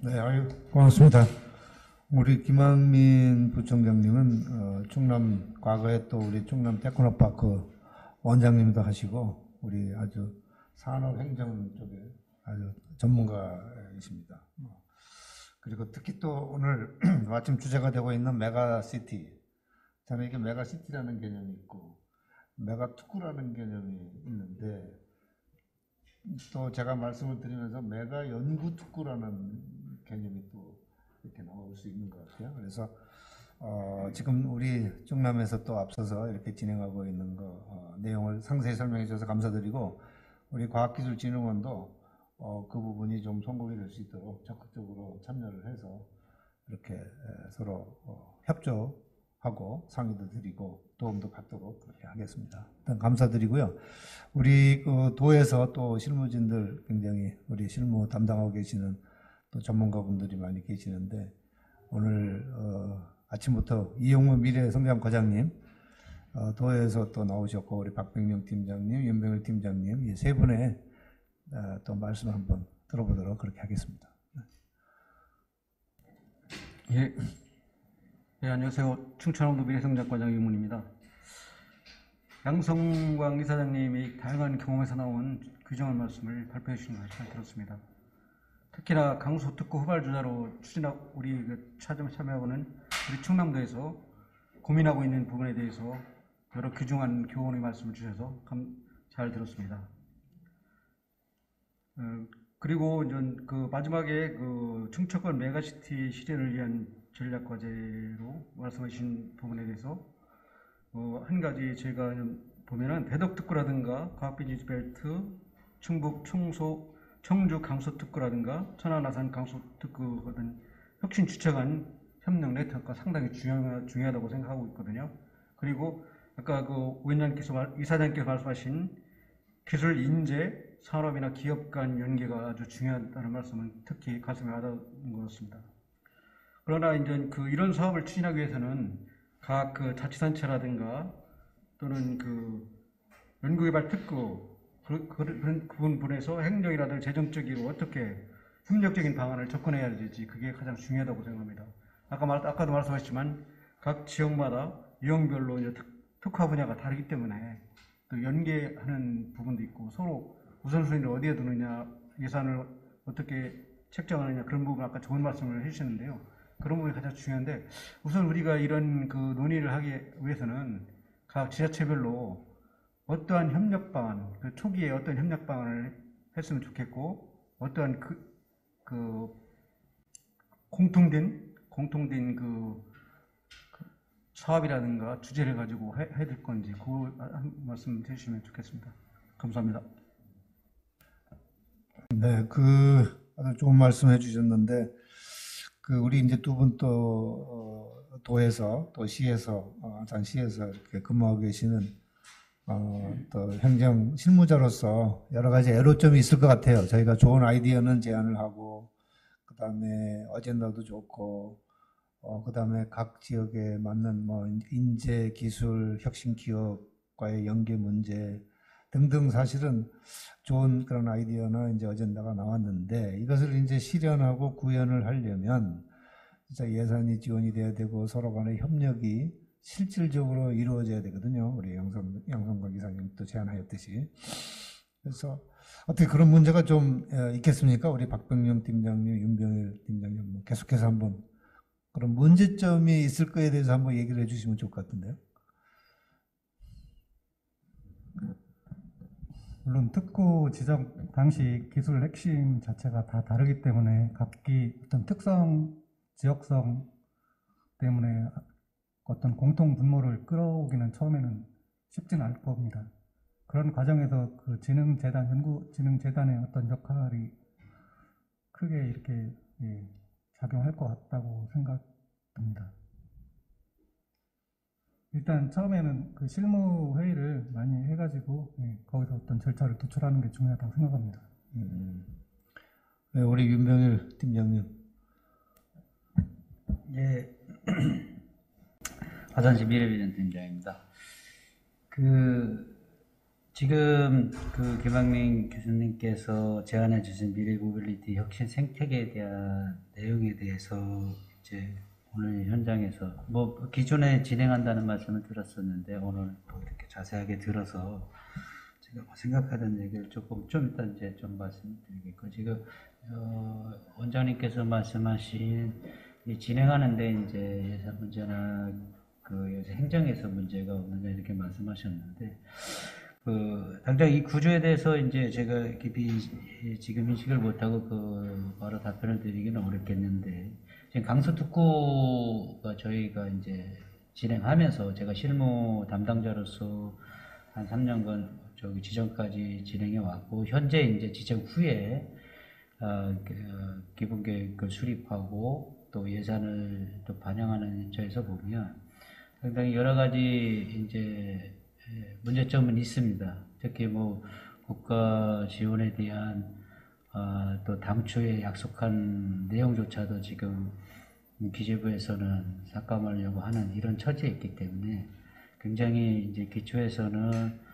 네, 아유, 고맙습니다. 우리 김한민 부총장님은 충남 과거에 또 우리 충남 테크노파크 원장님도 하시고 우리 아주 산업행정 쪽에 아주 전문가이십니다. 그리고 특히 또 오늘 마침 주제가 되고 있는 메가시티. 저는 이게 메가시티라는 개념이 있고 메가특구라는 개념이 있는데 또 제가 말씀을 드리면서 메가연구특구라는 개념이 또 이렇게 나올 수 있는 것 같아요. 그래서 지금 우리 충남에서 또 앞서서 이렇게 진행하고 있는 거 내용을 상세히 설명해 주셔서 감사드리고 우리 과학기술진흥원도 그 부분이 좀 성공이 될 수 있도록 적극적으로 참여를 해서 이렇게 서로 협조하고 상의도 드리고 도움도 받도록 그렇게 하겠습니다. 일단 감사드리고요. 우리 그 도에서 또 실무진들 굉장히 우리 실무 담당하고 계시는 또 전문가분들이 많이 계시는데 오늘 아침부터 이용무 미래성장과장님 도에서 또 나오셨고 우리 박병영 팀장님, 윤병일 팀장님 이 세 분의 또 말씀 한번 들어보도록 그렇게 하겠습니다. 예, 안녕하세요. 충청남도 미래성장과장 이용문입니다. 양성광 이사장님이 다양한 경험에서 나온 규정한 말씀을 발표해 주신 것을 잘 들었습니다. 특히나 강수 특구 후발주자로 추진하고 우리 참여하고는 우리 충남도에서 고민하고 있는 부분에 대해서 여러 귀중한 교훈의 말씀을 주셔서 잘 들었습니다. 그리고 이제 그 마지막에 그 충청권 메가시티 실현을 위한 전략 과제로 말씀하신 부분에 대해서 한 가지 제가 보면은 대덕특구라든가 과학비즈니스 벨트, 충북 청주 강서특구라든가 천안 아산 강서특구 같은 혁신 주체간 협력 네트워크가 상당히 중요하다고 생각하고 있거든요. 그리고 아까 그 이사장님께서 말씀하신 기술 인재, 산업이나 기업 간 연계가 아주 중요하다는 말씀은 특히 가슴에 와닿는 것 같습니다. 그러나 이제 이런 사업을 추진하기 위해서는 각 그 자치단체라든가 또는 그 연구개발 특구 그런 부분에서 행정이라든가 재정적으로 어떻게 협력적인 방안을 접근해야 될지 그게 가장 중요하다고 생각합니다. 아까도 말씀하셨지만 각 지역마다 유형별로 이제 특화 분야가 다르기 때문에 또 연계하는 부분도 있고 서로 우선순위를 어디에 두느냐, 예산을 어떻게 책정하느냐 그런 부분 아까 좋은 말씀을 해주셨는데요. 그런 부분이 가장 중요한데 우선 우리가 이런 그 논의를 하기 위해서는 각 지자체별로 어떠한 협력 방안, 그 초기에 어떤 협력 방안을 했으면 좋겠고 어떠한 그 공통된 그 사업이라든가 주제를 가지고 해야 될 건지 그 한 말씀 해주시면 좋겠습니다. 감사합니다. 네, 아주 좋은 말씀 해주셨는데 우리 이제 두 분 또 도에서 또 시에서 아산시에서 이렇게 근무하고 계시는 또 행정 실무자로서 여러 가지 애로점이 있을 것 같아요. 저희가 좋은 아이디어는 제안을 하고 그다음에 어젠다도 좋고 그다음에 각 지역에 맞는 뭐 인재, 기술, 혁신 기업과의 연계 문제 등등 사실은 좋은 그런 아이디어나 이제 어젠다가 나왔는데 이것을 이제 실현하고 구현을 하려면 진짜 예산이 지원이 돼야 되고 서로 간의 협력이 실질적으로 이루어져야 되거든요. 우리 양성광 이사님도 제안하였듯이. 그래서 어떻게 그런 문제가 좀 있겠습니까? 우리 박병영 팀장님, 윤병일 팀장님 계속해서 한번 그런 문제점이 있을 거에 대해서 한번 얘기를 해주시면 좋을 것 같은데요. 물론 특구 지정 당시 기술 핵심 자체가 다 다르기 때문에 각기 어떤 특성, 지역성 때문에 어떤 공통 분모를 끌어오기는 처음에는 쉽지는 않을 겁니다. 그런 과정에서 그 진흥재단, 연구진흥재단의 어떤 역할이 크게 이렇게 작용할 것 같다고 생각됩니다. 일단 처음에는 그 실무 회의를 많이 해가지고 거기서 어떤 절차를 도출하는 게 중요하다고 생각합니다. 네, 우리 윤병일 팀장님. 예, 아산시 미래비전 팀장입니다. 지금 김학민 교수님께서 제안해 주신 미래 모빌리티 혁신 생태계에 대한 내용에 대해서 이제 오늘 현장에서 기존에 진행한다는 말씀을 들었었는데 오늘 또 이렇게 자세하게 들어서 제가 생각하던 얘기를 좀 이따 이제 좀 말씀드리겠고, 지금 원장님께서 말씀하신 이 진행하는데 이제 예산 문제나 요새 행정에서 문제가 없느냐 이렇게 말씀하셨는데, 당장 이 구조에 대해서 이제 제가 깊이 지금 인식을 못하고 바로 답변을 드리기는 어렵겠는데, 지금 강서특구가 저희가 이제 진행하면서 제가 실무 담당자로서 한 3년간 지정까지 진행해 왔고, 현재 이제 지정 후에 기본계획을 수립하고 또 예산을 또 반영하는 입장에서 보면 상당히 여러 가지 이제 문제점은 있습니다. 특히 국가 지원에 대한 또 당초에 약속한 내용조차도 지금 기재부에서는 삭감하려고 하는 이런 처지에 있기 때문에 굉장히 이제 기초에서는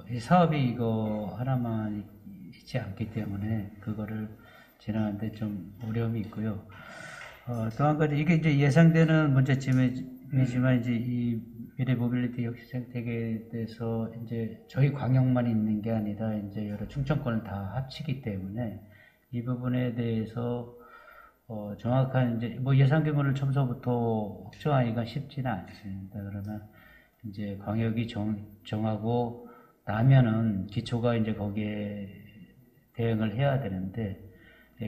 이 사업이 이거 하나만 있지 않기 때문에 그거를 진행하는데 좀 어려움이 있고요. 또 한 가지, 이게 이제 예상되는 문제점이지만 이제 이 미래 모빌리티 혁신 생태계에 대해서 이제 저희 광역만 있는 게 아니라 이제 여러 충청권을 다 합치기 때문에 이 부분에 대해서 정확한 이제 예산 규모를 처음서부터 확정하기가 쉽지는 않습니다. 그러면 이제 광역이 정하고 나면은 기초가 이제 거기에 대응을 해야 되는데,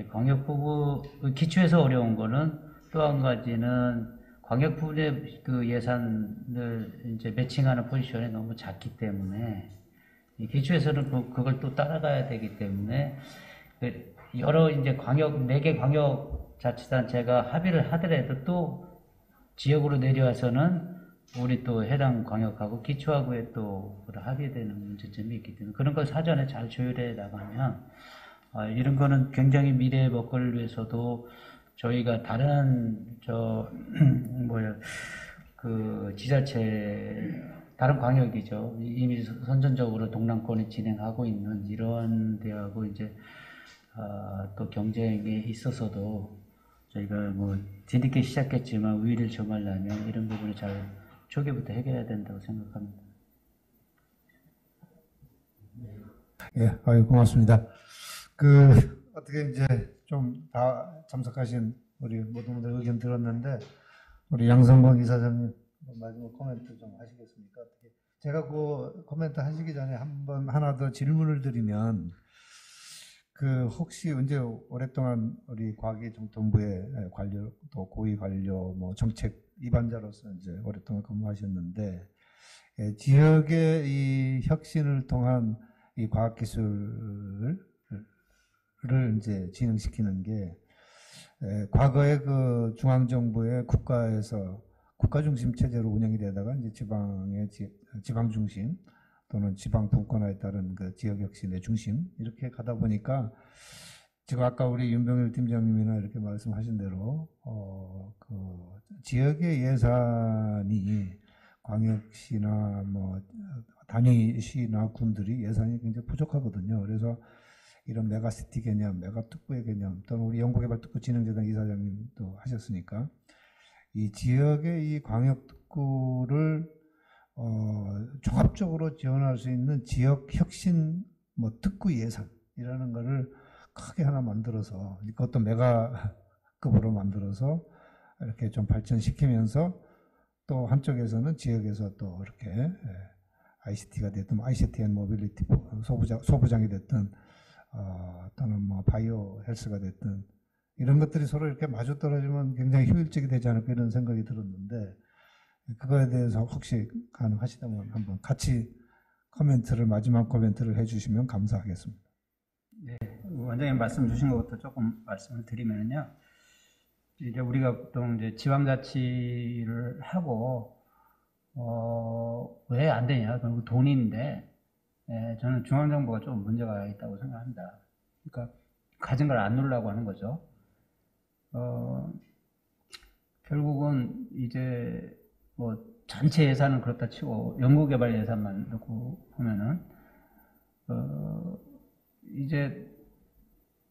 광역부부 기초에서 어려운 거는 또 한 가지는 광역부의 예산을 이제 매칭하는 포지션이 너무 작기 때문에 기초에서는 그걸 또 따라가야 되기 때문에 여러 이제 4개 광역자치단체가 합의를 하더라도 또 지역으로 내려와서는 우리 또 해당 광역하고 기초하고의 또 합의되는 문제점이 있기 때문에 그런 걸 사전에 잘 조율해 나가면 이런 거는 굉장히 미래의 먹거리를 위해서도 저희가 다른 지자체 다른 광역이죠. 이미 선전적으로 동남권에 진행하고 있는 이런 데하고 이제 또 경쟁에 있어서도 저희가 뒤늦게 시작했지만 우위를 점하려면 이런 부분을 잘 초기부터 해결해야 된다고 생각합니다. 예, 고맙습니다. 어떻게 이제 좀 다 참석하신 우리 모든 분들 의견 들었는데, 우리 양성광 이사장님 마지막 코멘트 좀 하시겠습니까? 어떻게? 제가 코멘트 하시기 전에 하나 더 질문을 드리면, 혹시 이제 오랫동안 우리 과기정통부의 관료, 또 고위 관료, 정책 입안자로서 이제 오랫동안 근무하셨는데, 지역의 이 혁신을 통한 이 과학기술을 이제 진행시키는 게, 과거에 중앙정부의 국가에서 국가 중심 체제로 운영이 되다가 이제 지방 중심 또는 지방 분권화에 따른 지역 혁신의 중심 이렇게 가다 보니까 지금 아까 우리 윤병일 팀장님이나 이렇게 말씀하신 대로 지역의 예산이 광역시나 단위시나 군들이 예산이 굉장히 부족하거든요. 그래서 이런 메가시티 개념, 메가특구의 개념, 또는 우리 연구개발특구진흥재단 이사장님도 하셨으니까 이 지역의 이 광역특구를 종합적으로 지원할 수 있는 지역 혁신 특구 예산이라는 거를 크게 하나 만들어서, 그것도 메가급으로 만들어서 이렇게 좀 발전시키면서, 또 한쪽에서는 지역에서 또 이렇게 ICT가 됐든 ICT 앤 모빌리티 소부장이 됐든 또는 바이오 헬스가 됐든 이런 것들이 서로 이렇게 마주 떨어지면 굉장히 효율적이 되지 않을까 이런 생각이 들었는데, 그거에 대해서 혹시 가능하시다면 한번 같이 마지막 코멘트를 해주시면 감사하겠습니다. 네, 원장님 말씀 주신 것부터 조금 말씀을 드리면요. 이제 우리가 보통 이제 지방자치를 하고 왜 안 되냐? 그리고 돈인데 저는 중앙정부가 좀 문제가 있다고 생각합니다. 그러니까 가진 걸 안 누르려고 하는 거죠. 결국은 이제 전체 예산은 그렇다 치고 연구개발 예산만 놓고 보면은 이제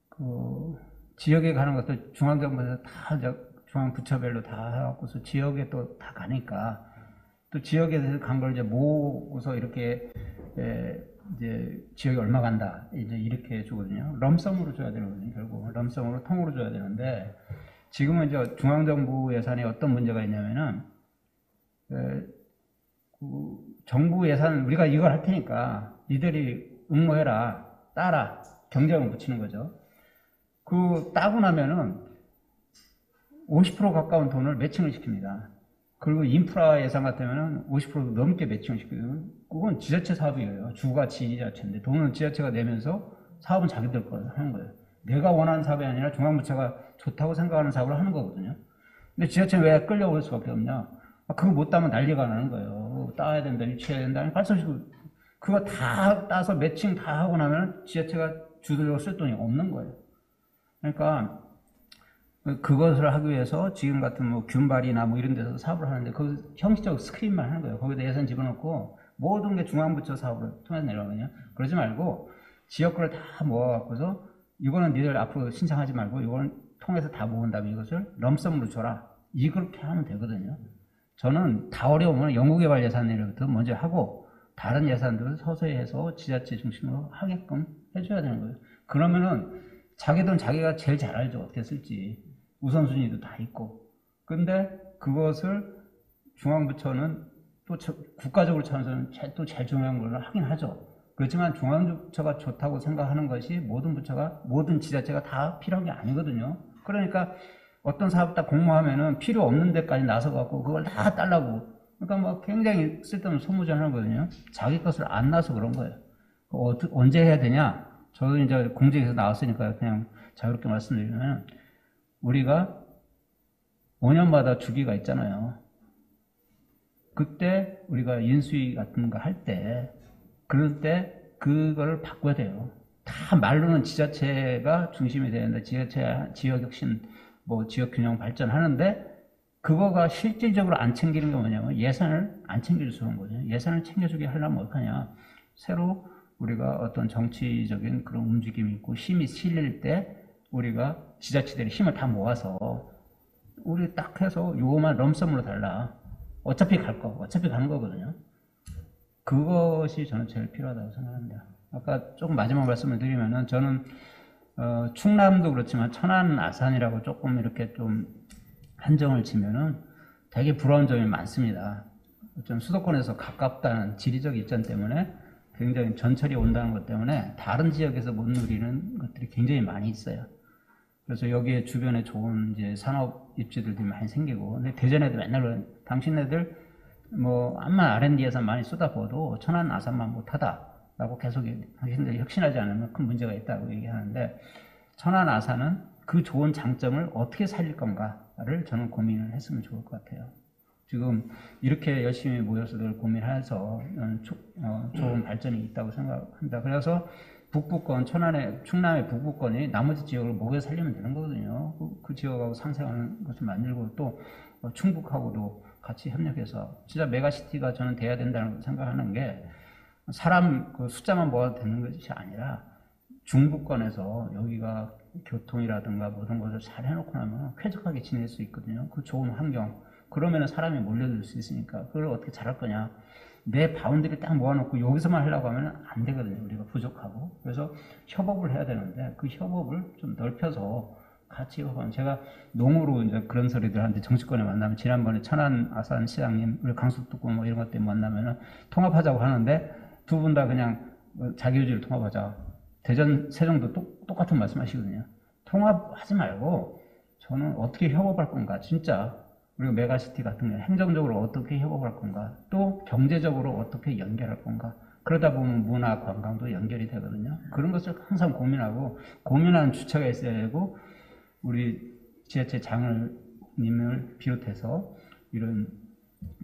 그 지역에 가는 것도 중앙정부에서 다 중앙부처별로 다 해갖고서 지역에 또 다 가니까 또 지역에서 간 걸 이제 모으고서 이렇게 이제 지역에 얼마 간다 이제 이렇게 주거든요. 럼썸으로 줘야 되거든요. 결국 럼썸으로 통으로 줘야 되는데 지금은 이제 중앙정부 예산에 어떤 문제가 있냐면은 그 정부 예산 우리가 이걸 할 테니까 니들이 응모해라 따라 경쟁을 붙이는 거죠. 그 따고 나면은 50% 가까운 돈을 매칭을 시킵니다. 그리고 인프라 예산 같으면은 50%도 넘게 매칭을 시키거든요. 그건 지자체 사업이에요. 주가 지자체인데 돈은 지자체가 내면서 사업은 자기들 거 하는 거예요. 내가 원하는 사업이 아니라 중앙부처가 좋다고 생각하는 사업을 하는 거거든요. 근데 지자체는 왜 끌려올 수밖에 없냐? 그거 못 따면 난리가 나는 거예요. 따야 된다, 유치해야 된다. 빨리 그거 다 따서 매칭 다 하고 나면 지자체가 주들로 쓸 돈이 없는 거예요. 그러니까 그것을 하기 위해서 지금 같은 뭐 균발이나 뭐 이런 데서 사업을 하는데 그 형식적 스크린만 하는 거예요. 거기다 예산 집어넣고 모든 게 중앙부처 사업을 통해서 내려가거든요. 그러지 말고 지역구를 다 모아갖고서 이거는 니들 앞으로 신청하지 말고 이거는 통해서 다 모은 다음에 이것을 럼썸으로 줘라. 이렇게 하면 되거든요. 저는 다 어려우면 연구개발 예산으로부터 먼저 하고 다른 예산들을 서서히 해서 지자체 중심으로 하게끔 해줘야 되는 거예요. 그러면은 자기 돈 자기가 제일 잘 알죠. 어떻게 쓸지. 우선순위도 다 있고. 근데 그것을 중앙부처는 또 국가적으로 차원에서는 또 제일 중요한 걸 하긴 하죠. 그렇지만 중앙부처가 좋다고 생각하는 것이 모든 지자체가 다 필요한 게 아니거든요. 그러니까 어떤 사업 다 공모하면은 필요 없는 데까지 나서갖고 그걸 다 달라고. 그러니까 뭐 굉장히 쓸데없는 소모전하는 거거든요. 자기 것을 안 나서 그런 거예요. 언제 해야 되냐? 저도 이제 공직에서 나왔으니까 그냥 자유롭게 말씀드리면 우리가 5년마다 주기가 있잖아요. 그때 우리가 인수위 같은 거 할 때 그럴 때 그거를 바꿔야 돼요. 다 말로는 지자체가 중심이 되는데 지자체 지역혁신 뭐 지역균형 발전하는데 그거가 실질적으로 안 챙기는 게 뭐냐면 예산을 안 챙겨주는 거죠. 예산을 챙겨주게 하려면 어떡하냐. 새로 우리가 어떤 정치적인 그런 움직임이 있고 힘이 실릴 때 우리가 지자체들이 힘을 다 모아서 우리 딱 해서 요거만 럼썸으로 달라. 어차피 어차피 가는 거거든요. 그것이 저는 제일 필요하다고 생각합니다. 아까 조금 마지막 말씀을 드리면은 저는 충남도 그렇지만 천안 아산이라고 조금 이렇게 좀 한정을 지면은 되게 부러운 점이 많습니다. 좀 수도권에서 가깝다는 지리적 이점 때문에 굉장히 전철이 온다는 것 때문에 다른 지역에서 못 누리는 것들이 굉장히 많이 있어요. 그래서 여기에 주변에 좋은 이제 산업 입지들도 많이 생기고, 근데 대전에도 맨날 당신네들 뭐 암만 R&D 예산 많이 쏟아부어도 천안 아산만 못하다라고 계속 당신들이 혁신하지 않으면 큰 문제가 있다고 얘기하는데 천안 아산은 그 좋은 장점을 어떻게 살릴 건가를 저는 고민을 했으면 좋을 것 같아요. 지금 이렇게 열심히 모여서들 고민해서 좋은 발전이 있다고 생각합니다. 그래서 북부권, 충남의 북부권이 나머지 지역을 목에 살리면 되는 거거든요. 그 지역하고 상생하는 것을 만들고 또 충북하고도 같이 협력해서 진짜 메가시티가 저는 돼야 된다는 생각하는 게 사람 그 숫자만 모아도 되는 것이 아니라 중부권에서 여기가 교통이라든가 모든 것을 잘 해놓고 나면 쾌적하게 지낼 수 있거든요. 그 좋은 환경. 그러면은 사람이 몰려들 수 있으니까 그걸 어떻게 잘할 거냐. 내 바운드리 딱 모아놓고 여기서만 하려고 하면 안 되거든요. 우리가 부족하고. 그래서 협업을 해야 되는데 그 협업을 좀 넓혀서 같이 협업하면 제가 농으로 이제 그런 소리들 하는데 정치권에 만나면 지난번에 천안 아산 시장님 우리 강수특구 뭐 이런 것 때문에 만나면은 통합하자고 하는데 두 분 다 그냥 자기유지를 통합하자. 대전 세종도 똑같은 말씀 하시거든요. 통합하지 말고 저는 어떻게 협업할 건가 진짜 우리가 메가시티 같은 거 행정적으로 어떻게 협업할 건가 또 경제적으로 어떻게 연결할 건가 그러다 보면 문화 관광도 연결이 되거든요. 그런 것을 항상 고민하는 주체가 있어야 되고 우리 지자체 장을님을 비롯해서 이런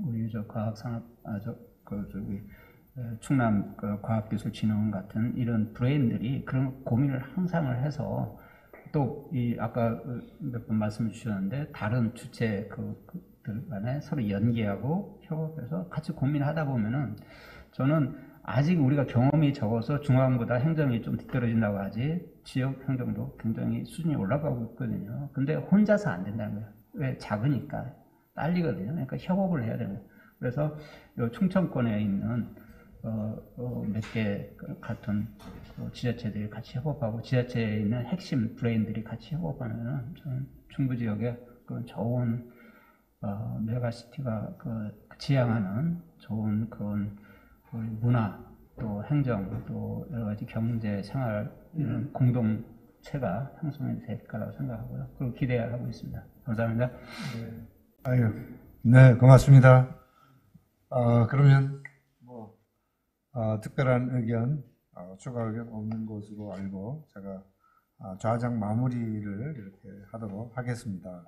우리 저 과학산업 충남 과학기술진흥원 같은 이런 브레인들이 그런 고민을 항상 해서 또 이 아까 몇 번 말씀 주셨는데 다른 주체 지역들 간에 서로 연계하고 협업해서 같이 고민하다 보면은 저는 아직 우리가 경험이 적어서 중앙보다 행정이 좀 뒤떨어진다고 하지 지역 행정도 굉장히 수준이 올라가고 있거든요. 근데 혼자서 안 된다는 거예요. 왜? 작으니까 딸리거든요. 그러니까 협업을 해야 되는 거예요. 그래서 요 충청권에 있는 몇 개 같은 지자체들이 같이 협업하고 지자체에 있는 핵심 브레인들이 같이 협업하면은 저는 중부 지역에 그런 좋은 메가시티가 지향하는 좋은 그런 문화 또 행정 또 여러 가지 경제 생활 이런 공동체가 형성이 될 거라고 생각하고요. 그리고 기대하고 있습니다. 감사합니다. 네, 고맙습니다. 그러면 특별한 의견, 추가 의견 없는 것으로 알고 제가 좌장 마무리를 이렇게 하도록 하겠습니다.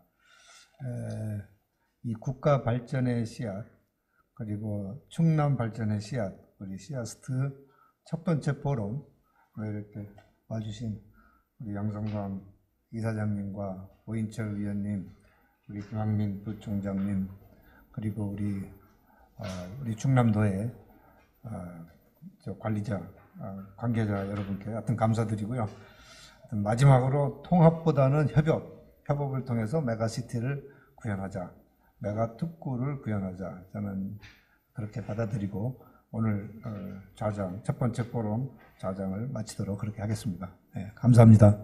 이 국가 발전의 씨앗 그리고 충남 발전의 씨앗 우리 씨앗스트 첫 번째 포럼 이렇게 와주신 우리 양성광 이사장님과 오인철 의원님, 우리 김학민 부총장님 그리고 우리 충남도의 관리자, 관계자 여러분께 하여튼 감사드리고요. 하여튼 마지막으로 통합보다는 협업을 통해서 메가시티를 구현하자, 메가특구를 구현하자. 저는 그렇게 받아들이고 오늘 좌장, 첫 번째 포럼 좌장을 마치도록 그렇게 하겠습니다. 네, 감사합니다.